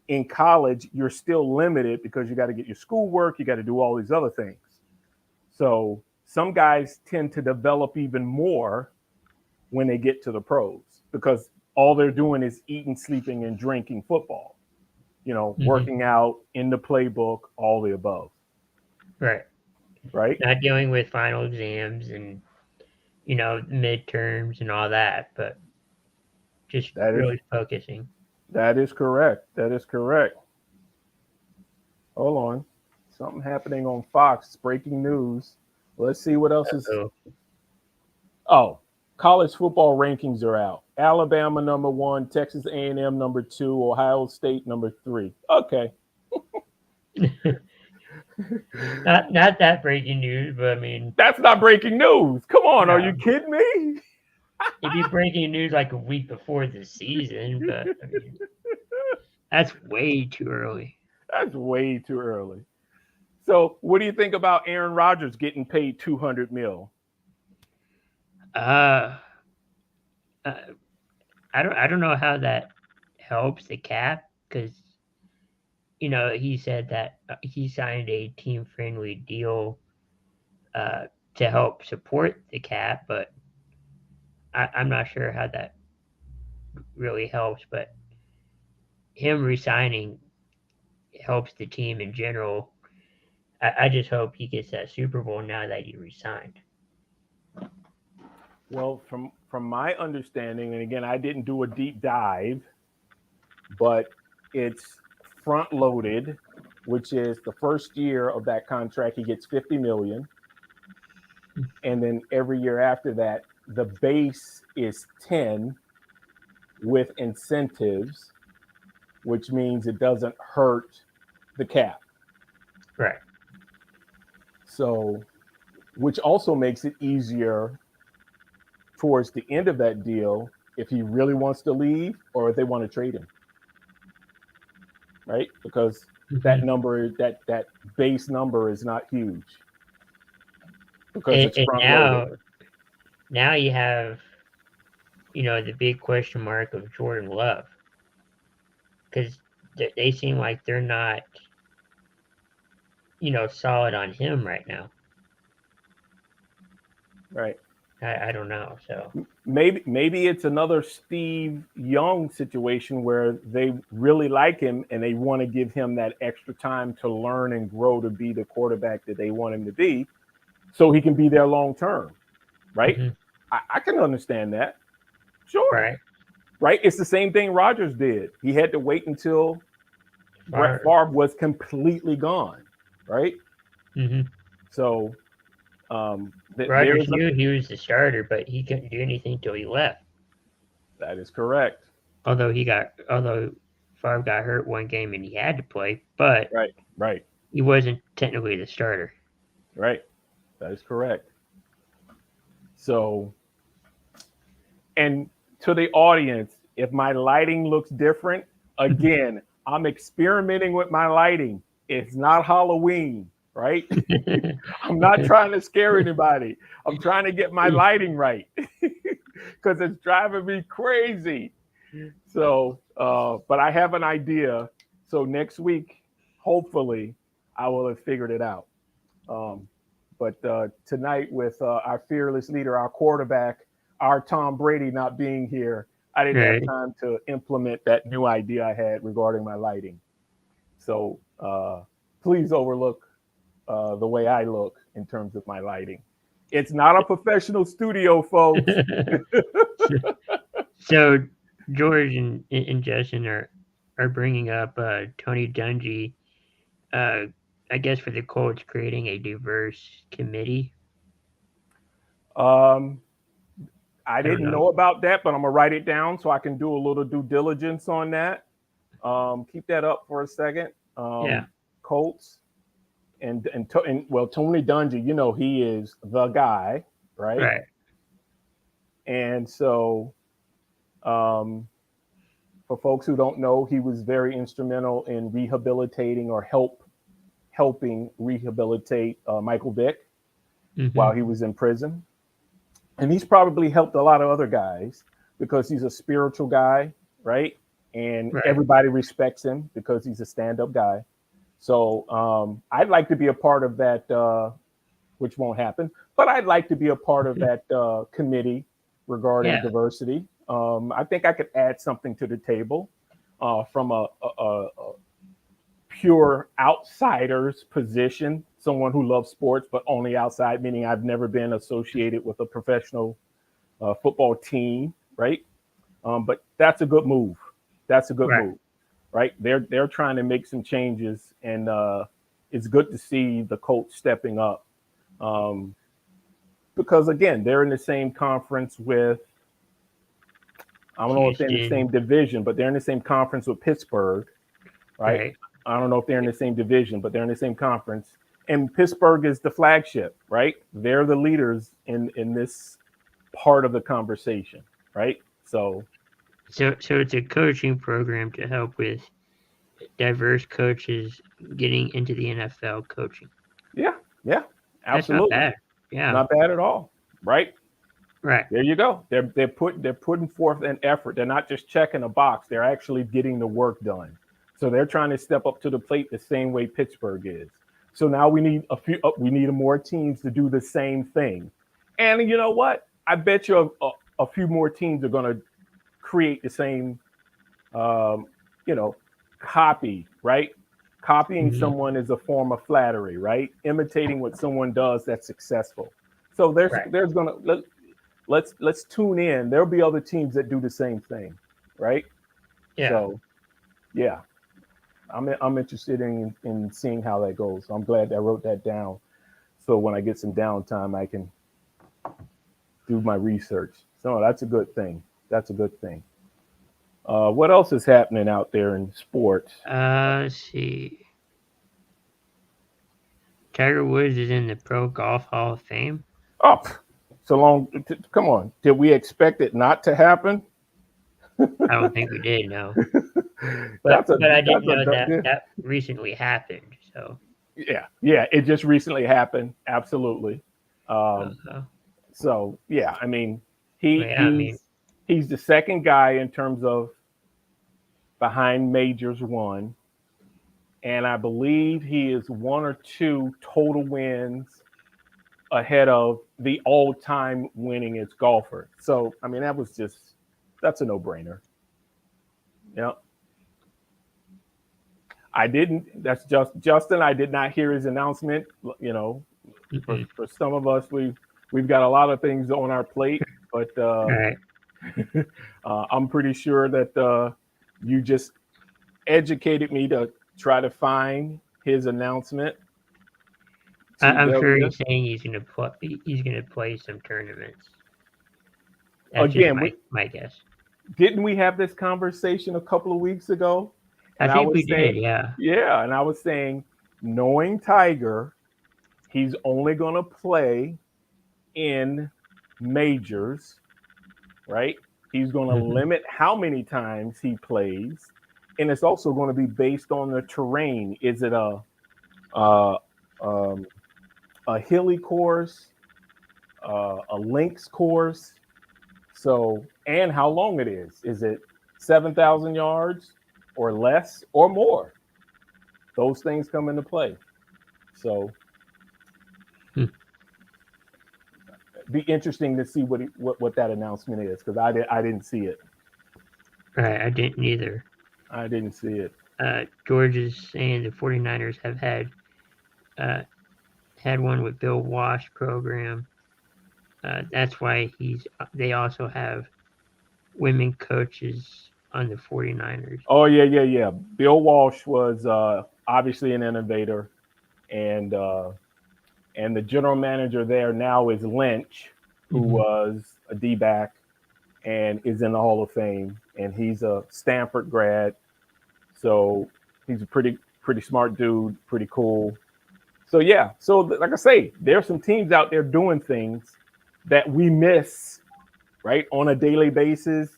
Speaker 2: In college, you're still limited because you got to get your schoolwork, you got to do all these other things. So some guys tend to develop even more when they get to the pros because all they're doing is eating, sleeping, and drinking football. Working out, in the playbook, all the above.
Speaker 3: Right. Not dealing with final exams and midterms and all that, but just really focusing.
Speaker 2: That is correct. Hold on. Something happening on Fox. Breaking news. Let's see what else is. Oh, college football rankings are out. Alabama number 1, Texas A&M number 2, Ohio State number 3. Okay.
Speaker 3: Not that breaking news, but I mean,
Speaker 2: that's not breaking news. Come on, Are you kidding me?
Speaker 3: It'd be breaking news like a week before the season, but I mean, that's way too early.
Speaker 2: That's way too early. So, what do you think about Aaron Rodgers getting paid $200 million?
Speaker 3: I don't know how that helps the cap because he said that he signed a team-friendly deal to help support the cap, but I'm not sure how that really helps. But him resigning helps the team in general. I just hope he gets that Super Bowl now that he resigned.
Speaker 2: Well, from my understanding, and again, I didn't do a deep dive, but it's front loaded, which is the first year of that contract, he gets $50 million. And then every year after that, the base is 10 with incentives, which means it doesn't hurt the cap.
Speaker 3: Right.
Speaker 2: So, which also makes it easier towards the end of that deal if he really wants to leave or if they want to trade him. Right? Because that number, that base number is not huge. Because it's front loaded.
Speaker 3: Now you have, the big question mark of Jordan Love. Because they seem like they're not solid on him right now.
Speaker 2: Right.
Speaker 3: I don't know. So
Speaker 2: Maybe it's another Steve Young situation where they really like him and they want to give him that extra time to learn and grow to be the quarterback that they want him to be, so he can be there long term. Right.
Speaker 3: mhm,
Speaker 2: I can understand that. Sure.
Speaker 3: right,
Speaker 2: Right. It's the same thing Rodgers did. He had to wait until Brett
Speaker 3: Favre,
Speaker 2: Favre was completely gone. Right.
Speaker 3: hmm
Speaker 2: So
Speaker 3: Rogers knew he was the starter, but he couldn't do anything till he left.
Speaker 2: that is correct.
Speaker 3: Although Favre got hurt one game and he had to play, but
Speaker 2: Right. Right.
Speaker 3: he wasn't technically the starter.
Speaker 2: Right. That is correct. So, and to the audience, if my lighting looks different, again, I'm experimenting with my lighting. It's not Halloween, right? I'm not trying to scare anybody. I'm trying to get my lighting right because it's driving me crazy. So, but I have an idea. So next week, hopefully, I will have figured it out. Um, but tonight, with our fearless leader, our quarterback, our Tom Brady not being here, I didn't have
Speaker 3: Right.
Speaker 2: time to implement that new idea I had regarding my lighting. So please overlook the way I look in terms of my lighting. It's not a professional studio, folks.
Speaker 3: So George and Justin are bringing up Tony Dungy. Uh, I guess for the Colts creating a diverse committee.
Speaker 2: Um, I
Speaker 3: I don't
Speaker 2: didn't
Speaker 3: know.
Speaker 2: know about that, but I'm gonna write it down so I can do a little due diligence on that. Keep that up for a second.
Speaker 3: Yeah.
Speaker 2: Colts and well, Tony Dungy, he is the guy, right?
Speaker 3: Right.
Speaker 2: And so, um, for folks who don't know, he was very instrumental in rehabilitating or helping rehabilitate Michael Vick
Speaker 3: Hmm.
Speaker 2: while he was in prison. And he's probably helped a lot of other guys because he's a spiritual guy, right? And
Speaker 3: Right.
Speaker 2: everybody respects him because he's a stand-up guy. So I'd like to be a part of that, which won't happen, but I'd like to be a part of that committee regarding
Speaker 3: Yeah.
Speaker 2: diversity. I think I could add something to the table from a pure outsider's position, someone who loves sports, but only outside, meaning I've never been associated with a professional football team, right? But that's a good move. That's a good
Speaker 3: Right.
Speaker 2: move, right? They're trying to make some changes, and it's good to see the Colts stepping up um, because again, they're in the same conference with. I don't know if they're in the
Speaker 3: Houston.
Speaker 2: same division, but they're in the same conference with Pittsburgh, right?
Speaker 3: Right.
Speaker 2: I don't know if they're in the same division, but they're in the same conference. And Pittsburgh is the flagship, right? They're the leaders in this part of the conversation, right? So
Speaker 3: So it's a coaching program to help with diverse coaches getting into the NFL coaching.
Speaker 2: yeah, yeah,
Speaker 3: That's not
Speaker 2: absolutely,
Speaker 3: bad. Yeah.
Speaker 2: not bad at all, right?
Speaker 3: Right.
Speaker 2: There you go. They're putting forth an effort. They're not just checking a box. They're actually getting the work done. So they're trying to step up to the plate the same way Pittsburgh is. So now we need we need more teams to do the same thing. And you know what? I bet you a few more teams are going to create the same, um, you know, copy, right? Copying
Speaker 3: Hmm.
Speaker 2: someone is a form of flattery, right? Imitating what someone does that's successful. So
Speaker 3: Right.
Speaker 2: there's gonna let's tune in. There'll be other teams that do the same thing, right?
Speaker 3: Yeah.
Speaker 2: So yeah, I'm interested in seeing how that goes. I'm glad I wrote that down. So when I get some downtime, I can do my research. So that's a good thing. That's a good thing. What else is happening out there in sports?
Speaker 3: Let's see. Tiger Woods is in the Pro Golf Hall of Fame.
Speaker 2: Oh, so long. Come on. Did we expect it not to happen?
Speaker 3: I don't think we did, no.
Speaker 2: That's a
Speaker 3: But I didn't
Speaker 2: that's
Speaker 3: know
Speaker 2: a
Speaker 3: that that recently happened. So
Speaker 2: yeah. It just recently happened. Absolutely. Um,
Speaker 3: uh,
Speaker 2: so yeah, I mean, he
Speaker 3: yeah, I mean,
Speaker 2: he's the second guy in terms of behind majors won, and I believe he is 1 or 2 total wins ahead of the all-time winningest golfer. So, I mean, that's a no-brainer. Yeah. That's just Justin. I did not hear his announcement. You know, for some of us, we've got a lot of things on our plate, but
Speaker 3: All right.
Speaker 2: I'm pretty sure that you just educated me to try to find his announcement.
Speaker 3: I'm sure he's saying he's gonna play some tournaments. That's
Speaker 2: Again,
Speaker 3: just my guess.
Speaker 2: didn't we have this conversation a couple of weeks ago?
Speaker 3: I think we did, yeah.
Speaker 2: Yeah, and I was saying, knowing Tiger, he's only going to play in majors, right? He's going to limit how many times he plays, and it's also going to be based on the terrain. Is it a hilly course, a links course? So, and how long it is? Is it 7,000 yards or less or more? Those things come into play. So, be interesting to see what that announcement is, because I didn't see it.
Speaker 3: Right, I didn't either.
Speaker 2: I didn't see it.
Speaker 3: George is saying the 49ers have had one with Bill Walsh program. That's why they also have women coaches on the 49ers.
Speaker 2: Oh, yeah. Bill Walsh was obviously an innovator, and the general manager there now is Lynch, who was a D-back and is in the Hall of Fame, and he's a Stanford grad. So he's a pretty smart dude, pretty cool. So, yeah. So, like I say, there's some teams out there doing things that we miss, right, on a daily basis,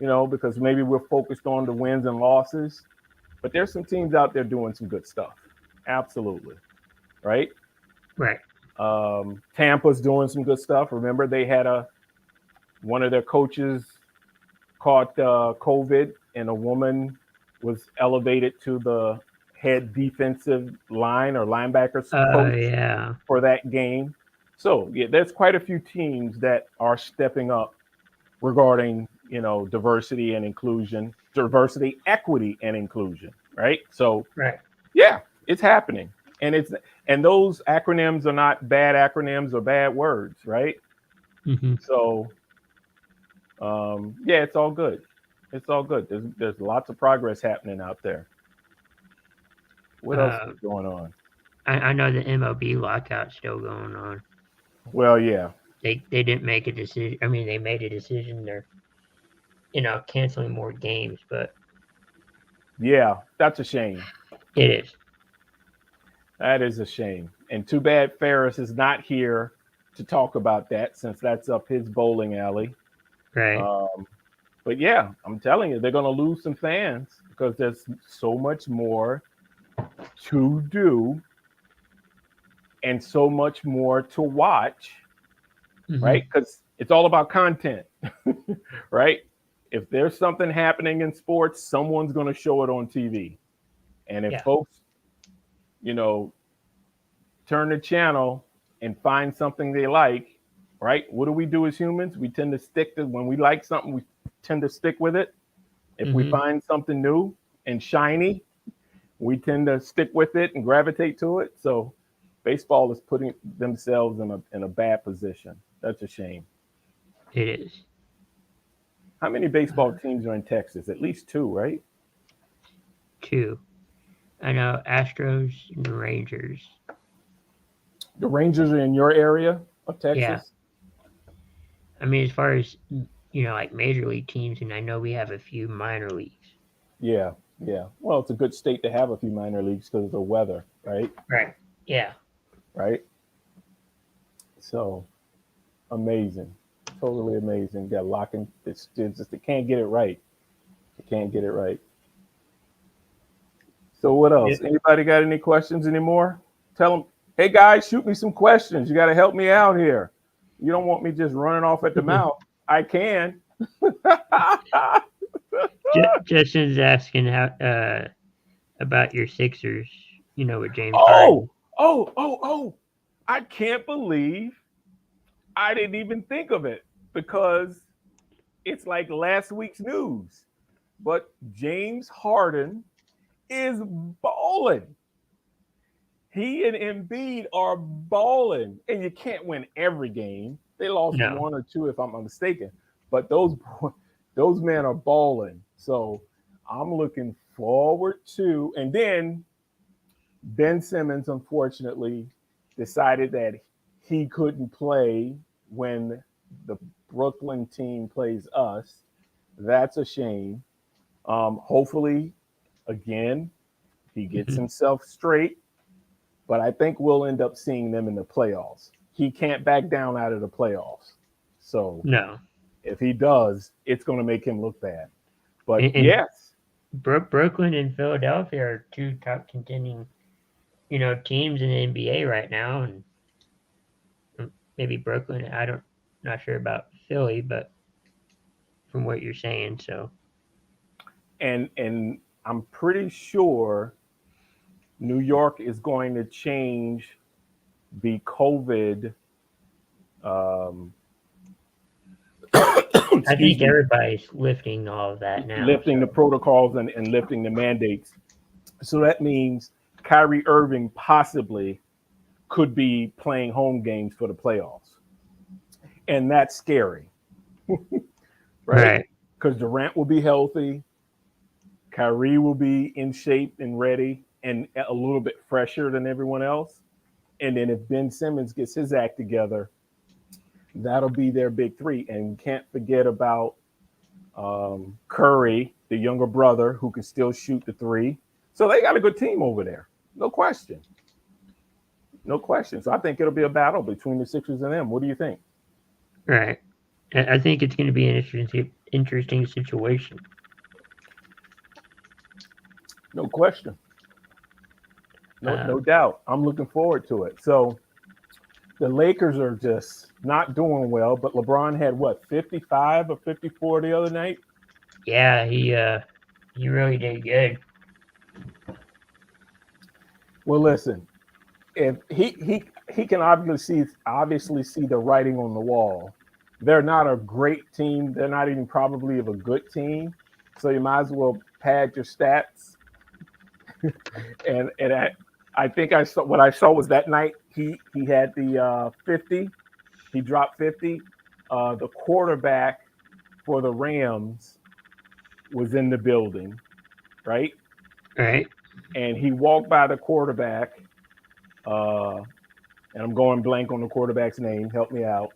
Speaker 2: you know, because maybe we're focused on the wins and losses. But there's some teams out there doing some good stuff. Absolutely. Right?
Speaker 3: Right.
Speaker 2: Tampa's doing some good stuff. Remember, they had one of their coaches caught COVID, and a woman was elevated to the head defensive line or linebacker coach for that game. So, yeah, there's quite a few teams that are stepping up regarding, you know, diversity, equity, and inclusion, right? So, yeah, it's happening. And those acronyms are not bad acronyms or bad words, right? So, yeah, it's all good. It's all good. There's lots of progress happening out there. What else is going on?
Speaker 3: I know the MLB lockout's still going on.
Speaker 2: Well, yeah.
Speaker 3: They didn't make a decision. I mean, they made a decision. They're, you know, canceling more games, but
Speaker 2: yeah, that's a shame.
Speaker 3: It is.
Speaker 2: That is a shame. And too bad Ferris is not here to talk about that, since that's up his bowling alley.
Speaker 3: Right.
Speaker 2: But yeah, I'm telling you, they're going to lose some fans because there's so much more to do and so much more to watch, right? Because it's all about content, right? If there's something happening in sports, someone's going to show it on TV. And if folks, you know, turn the channel and find something they like, right? What do we do as humans? We tend to stick to, when we like something, we tend to stick with it. If we find something new and shiny, we tend to stick with it and gravitate to it. So baseball is putting themselves in a bad position. That's a shame.
Speaker 3: It is.
Speaker 2: How many baseball teams are in Texas? At least 2, right?
Speaker 3: 2. I know Astros and the Rangers.
Speaker 2: The Rangers are in your area of Texas?
Speaker 3: Yeah. I mean, as far as, you know, like major league teams, and I know we have a few minor leagues.
Speaker 2: Yeah. Well, it's a good state to have a few minor leagues because of the weather, right?
Speaker 3: Right. Yeah.
Speaker 2: Right? So, amazing. Totally amazing. Got locking. It's just, they can't get it right. They can't get it right. So what else? Yeah. Anybody got any questions anymore? Tell them, hey guys, shoot me some questions. You got to help me out here. You don't want me just running off at the mouth. I can.
Speaker 3: Justin's asking how about your Sixers, with James
Speaker 2: Oh,
Speaker 3: Harden.
Speaker 2: oh! I can't believe I didn't even think of it because it's like last week's news. But James Harden is balling. He and Embiid are balling, and you can't win every game. They lost
Speaker 3: No.
Speaker 2: one or two, if I'm not mistaken. But those men are balling. So I'm looking forward to. And then Ben Simmons, unfortunately, decided that he couldn't play when the Brooklyn team plays us. That's a shame. Hopefully, again, he gets himself straight, but I think we'll end up seeing them in the playoffs. He can't back down out of the playoffs. So
Speaker 3: No.
Speaker 2: if he does, it's going to make him look bad. But
Speaker 3: And
Speaker 2: yes,
Speaker 3: Brooklyn and Philadelphia are two top contending, teams in the NBA right now, and maybe Brooklyn. Not sure about Philly, but from what you're saying, so
Speaker 2: and I'm pretty sure New York is going to change the COVID. Um,
Speaker 3: I
Speaker 2: excuse
Speaker 3: think
Speaker 2: me,
Speaker 3: everybody's lifting all of that now.
Speaker 2: lifting the
Speaker 3: So
Speaker 2: protocols and lifting the mandates. So that means Kyrie Irving possibly could be playing home games for the playoffs. And that's scary, right?
Speaker 3: right,
Speaker 2: Because Durant will be healthy, Kyrie will be in shape and ready and a little bit fresher than everyone else. And then if Ben Simmons gets his act together, that'll be their big three. And can't forget about Curry, the younger brother, who can still shoot the three. So they got a good team over there. No question. No question. So I think it'll be a battle between the Sixers and them. What do you think?
Speaker 3: right. I think it's going to be an interesting situation.
Speaker 2: No question. No
Speaker 3: Um,
Speaker 2: doubt. I'm looking forward to it. So the Lakers are just not doing well, but LeBron had what, 55 or 54 the other night?
Speaker 3: yeah, he really did good.
Speaker 2: Well, listen, if he can obviously see the writing on the wall. They're not a great team. They're not even probably of a good team. So you might as well pad your stats. And I think I saw what I saw was that night he had the 50. He dropped 50. The quarterback for the Rams was in the building, right?
Speaker 3: Right.
Speaker 2: And he walked by the quarterback. And I'm going blank on the quarterback's name. Help me out.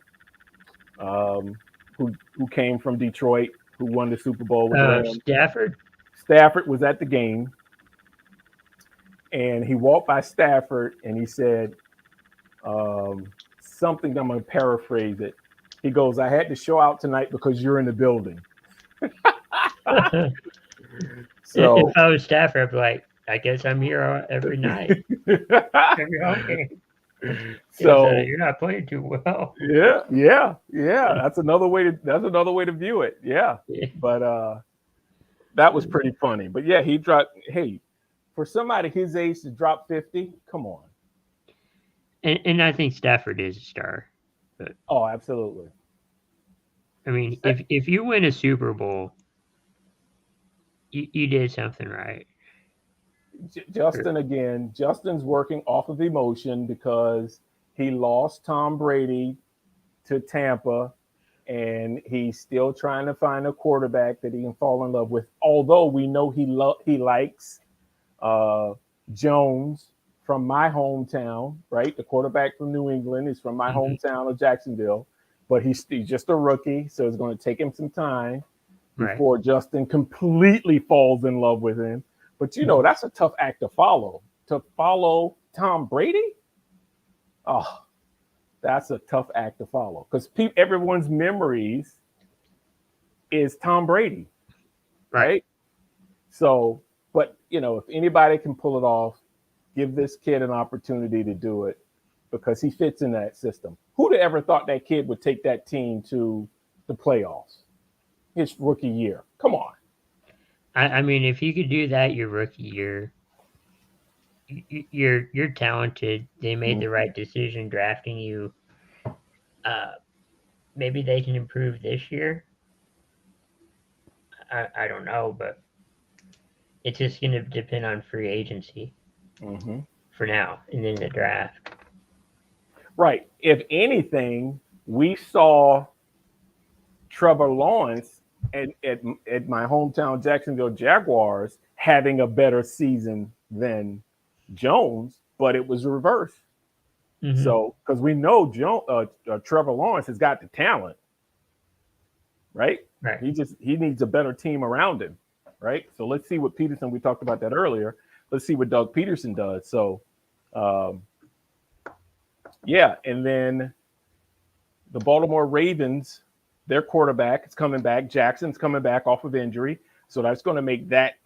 Speaker 2: Um, who came from Detroit, who won the Super Bowl with the Rams.
Speaker 3: Stafford.
Speaker 2: Stafford was at the game, and he walked by Stafford, and he said something. I'm going to paraphrase it. He goes, "I had to show out tonight because you're in the building." So
Speaker 3: If I was Stafford, I'd be like, I guess I'm here every night, every home game.
Speaker 2: so
Speaker 3: You're not playing too well.
Speaker 2: yeah. That's another way to view it. Yeah, but that was pretty funny. But yeah, he dropped. Hey, for somebody his age to drop 50, come on.
Speaker 3: And I think Stafford is a star. But
Speaker 2: Oh, absolutely.
Speaker 3: I mean, if you win a Super Bowl, you did something right.
Speaker 2: Justin again. Justin's working off of emotion because he lost Tom Brady to Tampa, and he's still trying to find a quarterback that he can fall in love with. Although we know he likes uh, Jones from my hometown, right? The quarterback from New England is from my hometown of Jacksonville, but he's just a rookie, so it's going to take him some time
Speaker 3: Right.
Speaker 2: before Justin completely falls in love with him. But that's a tough act to follow. To follow Tom Brady, oh, that's a tough act to follow because everyone's memories is Tom Brady, right? So, but if anybody can pull it off, give this kid an opportunity to do it because he fits in that system. Who'd have ever thought that kid would take that team to the playoffs his rookie year? Come on.
Speaker 3: I mean, if you could do that your rookie year, you're talented. They made the right decision drafting you. Maybe they can improve this year. I don't know, but it's just going to depend on free agency
Speaker 2: Mm-hmm.
Speaker 3: for now, and then the draft.
Speaker 2: Right. If anything, we saw Trevor Lawrence at my hometown Jacksonville Jaguars having a better season than Jones, but it was reversed.
Speaker 3: Mm-hmm.
Speaker 2: So, because we know Trevor Lawrence has got the talent, right?
Speaker 3: Right.
Speaker 2: He needs a better team around him, right? So let's see what Peterson. We talked about that earlier. Let's see what Doug Peterson does. So, yeah, and then the Baltimore Ravens, their quarterback is coming back. Jackson's coming back off of injury, so that's going to make that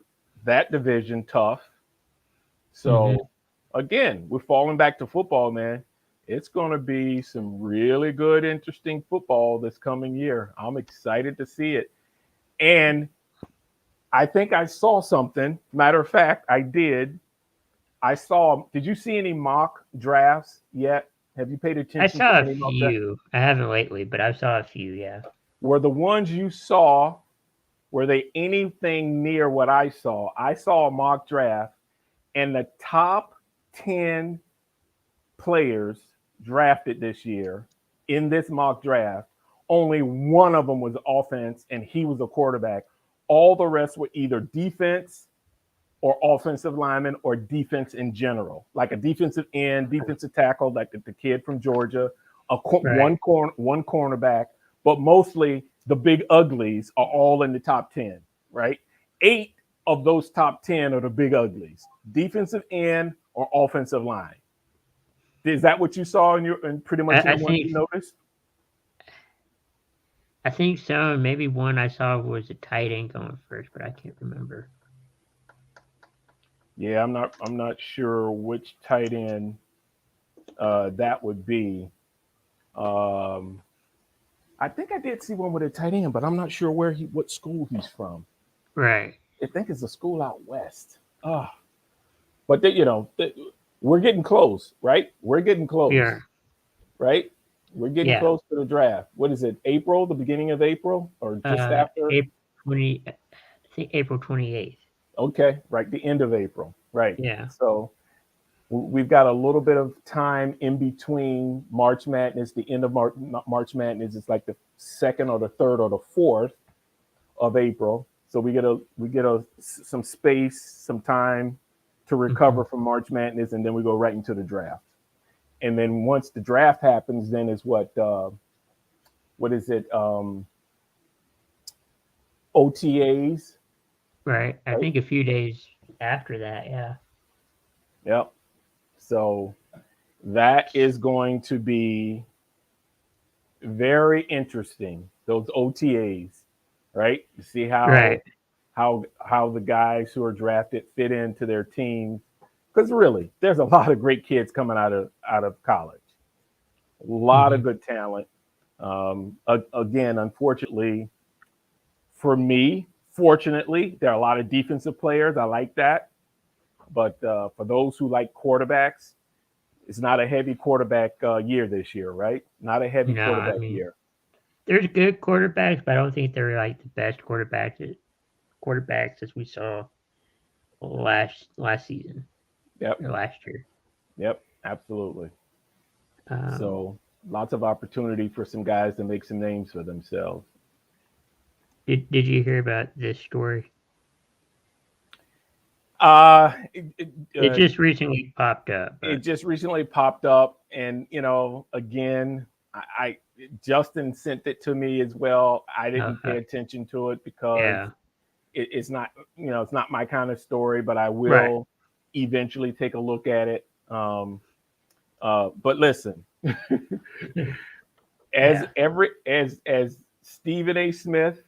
Speaker 2: division tough. So again, we're falling back to football, man. It's going to be some really good, interesting football this coming year. I'm excited to see it. And I think I saw something. Matter of fact, I did. Did you see any mock drafts yet? Have you paid attention
Speaker 3: I saw
Speaker 2: to
Speaker 3: a
Speaker 2: any mock drafts?
Speaker 3: few. I haven't lately, but I saw a few. Yeah.
Speaker 2: Were the ones you saw, were they anything near what I saw? I saw a mock draft, and the top 10 players drafted this year in this mock draft, only one of them was offense, and he was a quarterback. All the rest were either defense or offensive lineman or defense in general, like a defensive end, defensive tackle, like the kid from Georgia, one cornerback, but mostly the big uglies are all in the top 10, right? 8 of those top 10 are the big uglies, defensive end or offensive line. Is that what you saw in pretty much the one you noticed?
Speaker 3: I think so. Maybe one I saw was a tight end going first, but I can't remember.
Speaker 2: Yeah, I'm not sure which tight end that would be. I think I did see one with a tight end, but I'm not sure what school he's from.
Speaker 3: Right.
Speaker 2: I think it's a school out west. But we're getting close, right? We're getting close.
Speaker 3: Yeah.
Speaker 2: Right? We're getting close to the draft. What is it? April, the beginning of April, or just after?
Speaker 3: I think April 28th.
Speaker 2: Okay, right, the end of April. Right.
Speaker 3: Yeah.
Speaker 2: So we've got a little bit of time in between March Madness. The end of March Madness is like the 2nd or the 3rd or the 4th of April. So we get some space, some time to recover from March Madness, and then we go right into the draft. And then once the draft happens, then is what is it? OTAs.
Speaker 3: Right. I think a few days after that, yeah.
Speaker 2: Yep. So that is going to be very interesting. Those OTAs, right? You see how the guys who are drafted fit into their teams. Because really, there's a lot of great kids coming out of college. A lot of good talent. Again, unfortunately, for me, fortunately, there are a lot of defensive players. I like that. But for those who like quarterbacks, it's not a heavy quarterback year this year, right? Not a heavy quarterback year.
Speaker 3: There's good quarterbacks, but I don't think they're like the best quarterbacks as we saw last season.
Speaker 2: Yep.
Speaker 3: Or last year.
Speaker 2: Yep, absolutely. So lots of opportunity for some guys to make some names for themselves.
Speaker 3: Did you hear about this story? It just recently popped up.
Speaker 2: It just recently popped up, and again, Justin sent it to me as well. I didn't pay attention to it because it's not it's not my kind of story, but I will eventually take a look at it. But listen, as Stephen A. Smith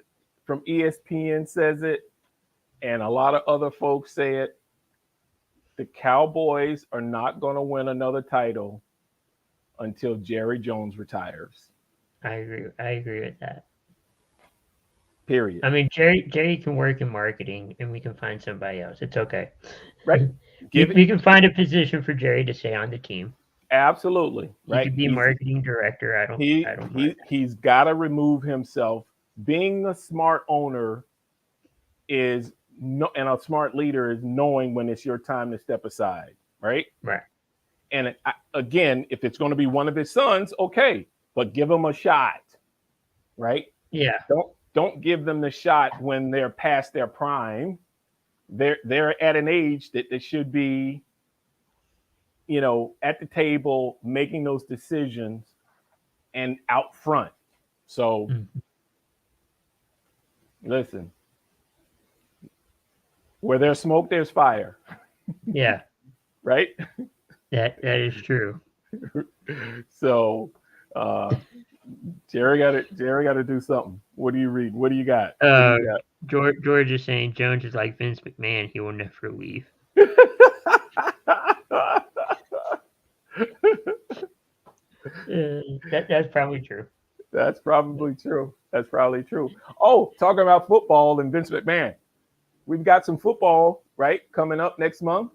Speaker 2: from ESPN says it, and a lot of other folks say it, the Cowboys are not going to win another title until Jerry Jones retires.
Speaker 3: I agree with that.
Speaker 2: Period.
Speaker 3: I mean, Jerry can work in marketing, and we can find somebody else. It's okay.
Speaker 2: Right.
Speaker 3: We can find a position for Jerry to stay on the team.
Speaker 2: Absolutely,
Speaker 3: He
Speaker 2: right?
Speaker 3: could be marketing director. I don't mind.
Speaker 2: He's got to remove himself. Being a smart owner is no, and a smart leader is knowing when it's your time to step aside, right?
Speaker 3: Right.
Speaker 2: And again, if it's going to be one of his sons, okay, but give them a shot, right?
Speaker 3: Yeah.
Speaker 2: Don't give them the shot when they're past their prime. They're at an age that they should be, at the table making those decisions and out front. So listen, where there's smoke, there's fire.
Speaker 3: Yeah.
Speaker 2: Right?
Speaker 3: That is true.
Speaker 2: So Jerry got to do something. What do you read? What do you got?
Speaker 3: George is saying Jones is like Vince McMahon. He will never leave. That's probably true.
Speaker 2: That's probably true. Oh, talking about football and Vince McMahon. We've got some football, right, coming up next month.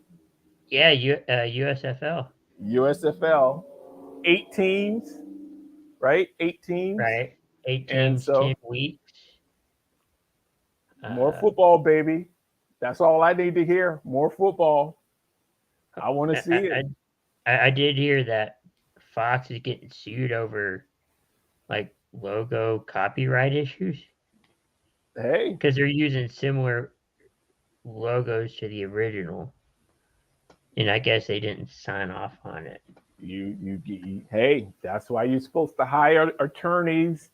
Speaker 3: Yeah, USFL.
Speaker 2: USFL. 8 teams, right? 8 teams.
Speaker 3: Right. 8 teams, 10 weeks.
Speaker 2: More football, baby. That's all I need to hear. More football. I want to see it.
Speaker 3: I did hear that Fox is getting sued over like logo copyright issues.
Speaker 2: Hey,
Speaker 3: because they're using similar logos to the original, and I guess they didn't sign off on it.
Speaker 2: Hey, that's why you're supposed to hire attorneys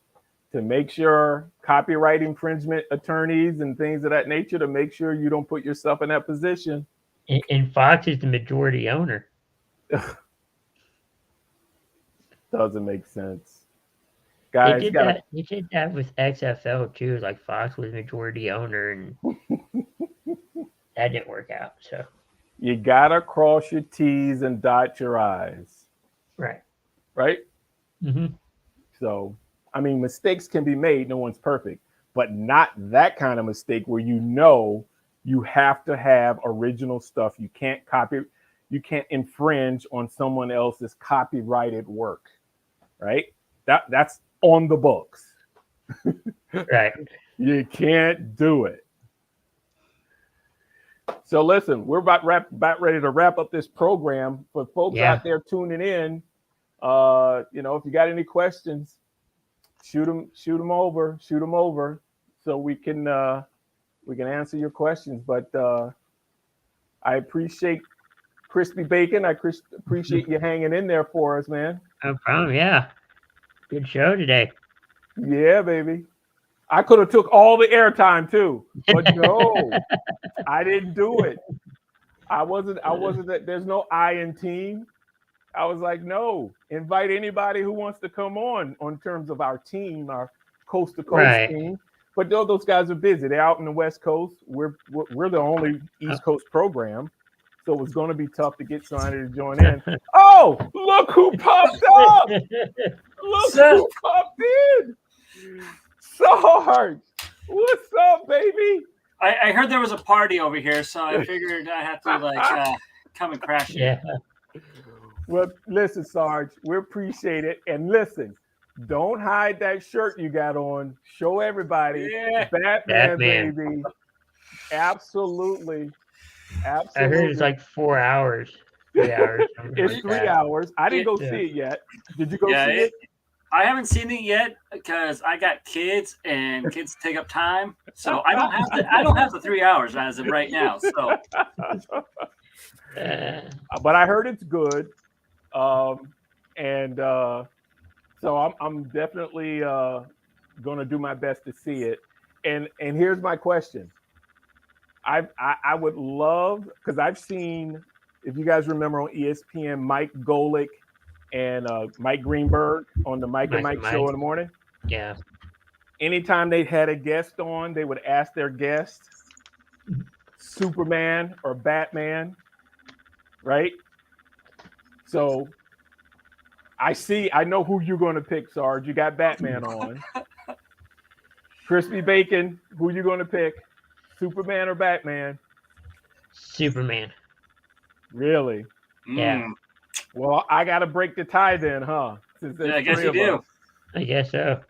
Speaker 2: to make sure, copyright infringement attorneys and things of that nature, to make sure you don't put yourself in that position.
Speaker 3: And Fox is the majority owner.
Speaker 2: Doesn't make sense. Guys,
Speaker 3: they did that with XFL too. Like Fox was majority owner, and that didn't work out. So
Speaker 2: you gotta cross your T's and dot your I's.
Speaker 3: Right.
Speaker 2: Mm-hmm. So, I mean, mistakes can be made. No one's perfect, but not that kind of mistake where you have to have original stuff. You can't copy. You can't infringe on someone else's copyrighted work. Right? That's on the books.
Speaker 3: Right.
Speaker 2: You can't do it. So listen, we're about ready to wrap up this program. For folks out there tuning in, if you got any questions, shoot them over, so we can answer your questions. But I appreciate Crispy Bacon. I appreciate you hanging in there for us, man.
Speaker 3: No problem. Yeah. Good show today.
Speaker 2: Yeah, baby. I could have took all the airtime too, but no, I didn't do it. I wasn't. There's no I in team. I was like, no, invite anybody who wants to come on terms of our team, our coast to coast team. But those guys are busy. They're out in the West Coast. We're the only East Coast program. So it was going to be tough to get somebody to join in. Oh, look who popped up! Look who popped in! Sarge, what's up, baby?
Speaker 4: I heard there was a party over here, so I figured I had to come and crash it.
Speaker 3: Yeah.
Speaker 2: Well, listen, Sarge, we appreciate it. And listen, don't hide that shirt you got on. Show everybody.
Speaker 4: Yeah.
Speaker 2: Batman, baby. Absolutely.
Speaker 3: I heard it's like 4 hours. 3 hours.
Speaker 2: It's 3 hours. I didn't go see it yet. Did you go see it?
Speaker 4: I haven't seen it yet because I got kids and kids take up time. So I don't have the 3 hours as of right now. So
Speaker 2: but I heard it's good. So I'm definitely gonna do my best to see it. And here's my question. I would love, because I've seen, if you guys remember on ESPN, Mike Golick and Mike Greenberg on the Mike and Mike show in the morning.
Speaker 3: Yeah.
Speaker 2: Anytime they had a guest on, they would ask their guest Superman or Batman, right? So I know who you're going to pick, Sarge. You got Batman on. Crispy Bacon, who you going to pick? Superman or Batman?
Speaker 3: Superman.
Speaker 2: Really?
Speaker 3: Yeah.
Speaker 4: Mm.
Speaker 2: Well, I got to break the tie then, huh? Since there's
Speaker 4: Yeah, I guess
Speaker 2: three
Speaker 4: you
Speaker 2: of
Speaker 4: do.
Speaker 2: us.
Speaker 3: I guess so.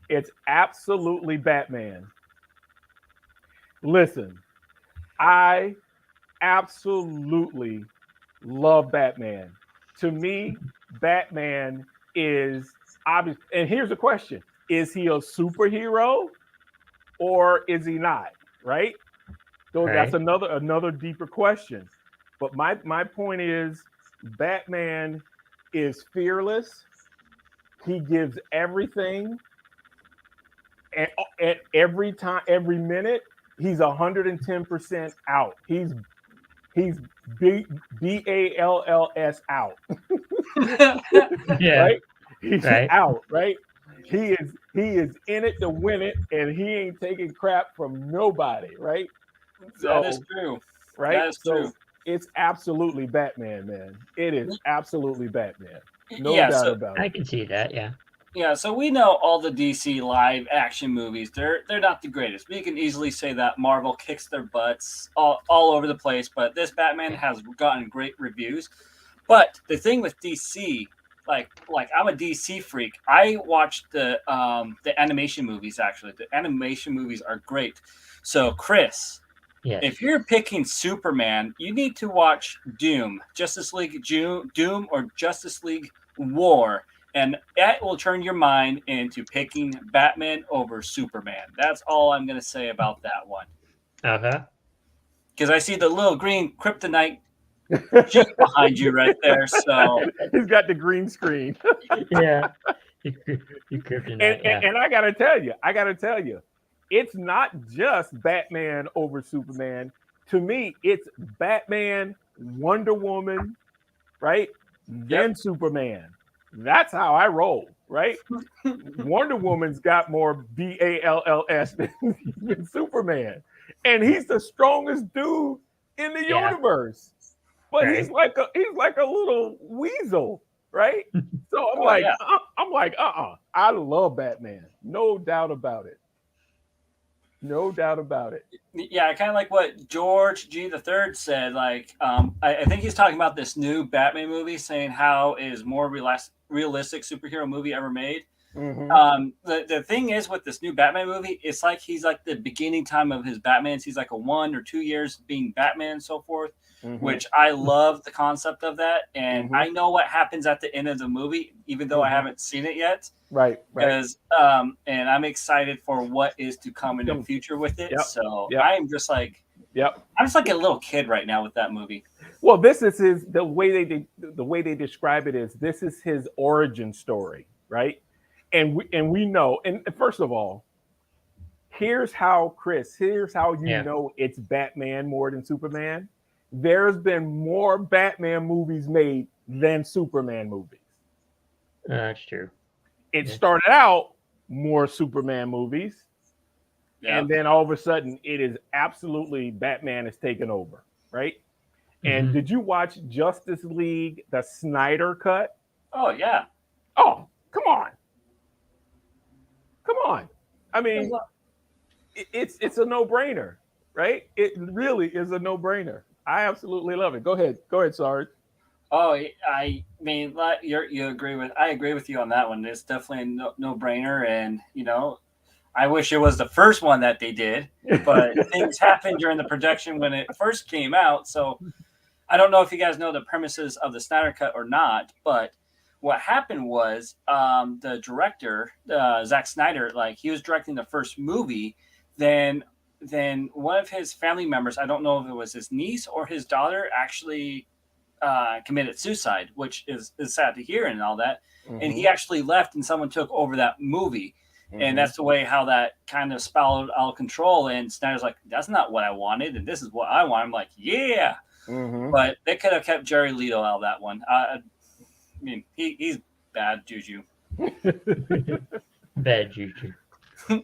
Speaker 2: It's absolutely Batman. Listen, I absolutely love Batman. To me, Batman is obvious. And here's the question: is he a superhero or is he not? Right? So that's
Speaker 3: Right.
Speaker 2: another deeper question. But my point is, Batman is fearless. He gives everything at every time, every minute. He's 110% out. He's BALLS out,
Speaker 3: Yeah.
Speaker 2: right? He's
Speaker 3: Right.
Speaker 2: out, right? He is in it to win it, and he ain't taking crap from nobody, right?
Speaker 4: That is
Speaker 2: So,
Speaker 4: true.
Speaker 2: right?
Speaker 4: That is true.
Speaker 2: So it's absolutely Batman, man. It is absolutely Batman. No
Speaker 4: Yeah,
Speaker 2: doubt
Speaker 4: so
Speaker 2: about
Speaker 3: I
Speaker 2: it.
Speaker 3: can see that. Yeah.
Speaker 4: yeah, so we know all the DC live action movies. They're not the greatest. We can easily say that Marvel kicks their butts all over the place, but this Batman has gotten great reviews. But the thing with DC, like I'm a DC freak. I watched the animation movies actually. The animation movies are great. So Chris,
Speaker 3: Yes.
Speaker 4: if you're picking Superman, you need to watch Doom or Justice League War, and that will turn your mind into picking Batman over Superman. That's all I'm going to say about that one.
Speaker 3: Uh-huh.
Speaker 4: Because I see the little green kryptonite Jeep behind you right there. So
Speaker 2: He's got the green screen.
Speaker 3: Yeah. You kryptonite. Yeah.
Speaker 2: And I gotta tell you, it's not just Batman over Superman. To me, it's Batman, Wonder Woman, right?
Speaker 4: yep.
Speaker 2: Then Superman. That's how I roll, right? Wonder Woman's got more BALLS than Superman. And he's the strongest dude in the
Speaker 3: Yeah.
Speaker 2: universe. But
Speaker 3: Right.
Speaker 2: he's like a little weasel, right? So
Speaker 4: Oh yeah.
Speaker 2: I love Batman. No doubt about it. No doubt about it.
Speaker 4: Yeah, kind of like what George G. the Third said. Like, I think he's talking about this new Batman movie, saying how it is more realistic superhero movie ever made.
Speaker 2: Mm-hmm.
Speaker 4: The thing is with this new Batman movie, it's like he's like the beginning time of his Batman. He's like a 1 or 2 years being Batman and so forth,
Speaker 2: Mm-hmm.
Speaker 4: which I love the concept of that. And
Speaker 2: Mm-hmm.
Speaker 4: I know what happens at the end of the movie, even though I
Speaker 2: Mm-hmm.
Speaker 4: haven't seen it yet.
Speaker 2: Right.
Speaker 4: Because and I'm excited for what is to come in the future with it.
Speaker 2: Yep.
Speaker 4: So
Speaker 2: Yep.
Speaker 4: I'm just like
Speaker 2: Yep.
Speaker 4: a little kid right now with that movie.
Speaker 2: Well, this is the way they describe it is this is his origin story, right? And we know. And first of all, here's how you
Speaker 3: Yeah.
Speaker 2: know it's Batman more than Superman. There's been more Batman movies made than Superman movies.
Speaker 3: That's true.
Speaker 2: It
Speaker 3: Yeah.
Speaker 2: started out more Superman movies,
Speaker 4: Yeah.
Speaker 2: and then all of a sudden it is absolutely Batman is taken over, right? And
Speaker 3: Mhm.
Speaker 2: did you watch Justice League, the Snyder cut?
Speaker 4: Oh yeah.
Speaker 2: Oh, come on. Come on. I mean, it's a no-brainer, right? It really is a no-brainer. I absolutely love it. Go ahead, Sarge.
Speaker 4: Oh, I mean, like, you agree with I agree with you on that one. It's definitely a no brainer, and I wish it was the first one that they did, but things happened during the production when it first came out. So I don't know if you guys know the premises of the Snyder Cut or not, but what happened was the director, Zack Snyder, like he was directing the first movie, then one of his family members, I don't know if it was his niece or his daughter, actually committed suicide, which is sad to hear and all that. Mm-hmm. And he actually left, and someone took over that movie. Mm-hmm. And that's the way how that kind of spiraled out of control. And Snyder's like, that's not what I wanted, and this is what I want. I'm like, yeah. Mm-hmm. But they could have kept Jerry Leto out of that one. I mean, he's bad juju.
Speaker 3: Bad juju.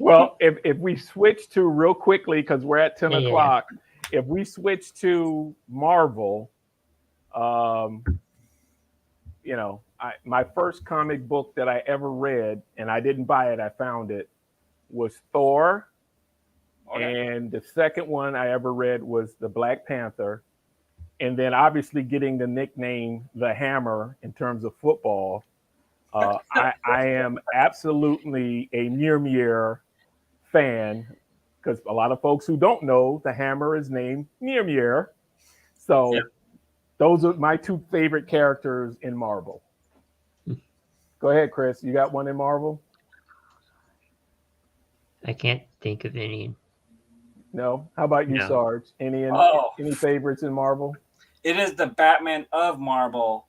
Speaker 2: Well, if we switch to real quickly, because we're at 10 o'clock, if we switch to Marvel, my first comic book that I ever read, and I didn't buy it, I found it, was Thor. Okay. And the second one I ever read was the Black Panther. and then obviously getting the nickname the Hammer in terms of football. I am absolutely a Mjolnir fan because a lot of folks who don't know the Hammer is named Mjolnir. So those are my two favorite characters in Marvel. Go ahead, Chris. You got one in Marvel?
Speaker 3: I can't think of any.
Speaker 2: No. How about you,
Speaker 3: No.
Speaker 2: Sarge? Any favorites in Marvel?
Speaker 4: It is the Batman of Marvel,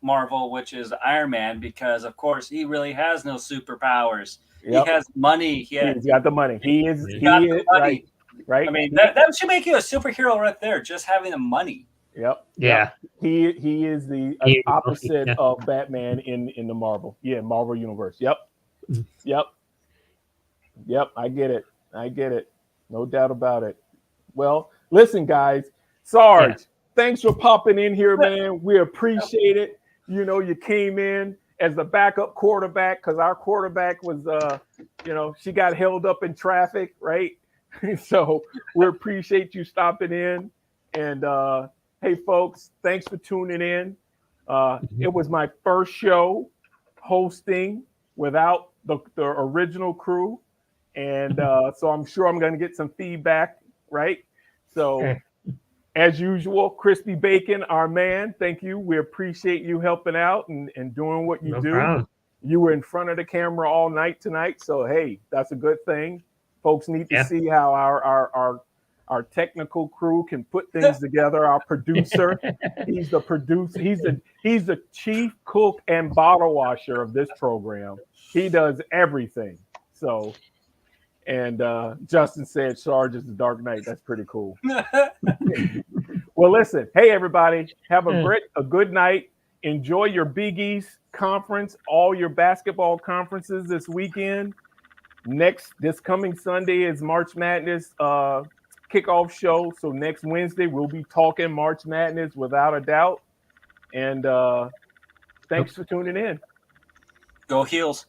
Speaker 4: which is Iron Man, because of course he really has no superpowers.
Speaker 2: Yep.
Speaker 4: He has money.
Speaker 2: He's got the money. He is
Speaker 4: money.
Speaker 2: Right.
Speaker 4: I mean, that should make you a superhero right there, just having the money.
Speaker 2: Yep.
Speaker 3: Yeah.
Speaker 2: Yep. He is the opposite of Batman in the Marvel. Yeah, Marvel universe. Yep. Yep. I get it. No doubt about it. Well, listen, guys. Sarge, thanks for popping in here, man. We appreciate it. You came in as the backup quarterback because our quarterback was, she got held up in traffic, right? So we appreciate you stopping in. And hey, folks, thanks for tuning in. It was my first show hosting without the original crew. And so I'm sure I'm going to get some feedback, right? So as usual, Crispy Bacon, our man, thank you. We appreciate you helping out and doing what you do.
Speaker 3: Problem.
Speaker 2: You were in front of the camera all night tonight. So, hey, that's a good thing. Folks need to see how our technical crew can put things together. Our producer, he's the producer. He's the chief cook and bottle washer of this program. He does everything. So, and Justin said Sarge is the Dark Knight. That's pretty cool. Well, listen. Hey, everybody. Have a good night. Enjoy your Big East conference, all your basketball conferences this weekend. This coming Sunday is March Madness kickoff show. So next Wednesday, we'll be talking March Madness without a doubt. And thanks for tuning in.
Speaker 4: Go Heels.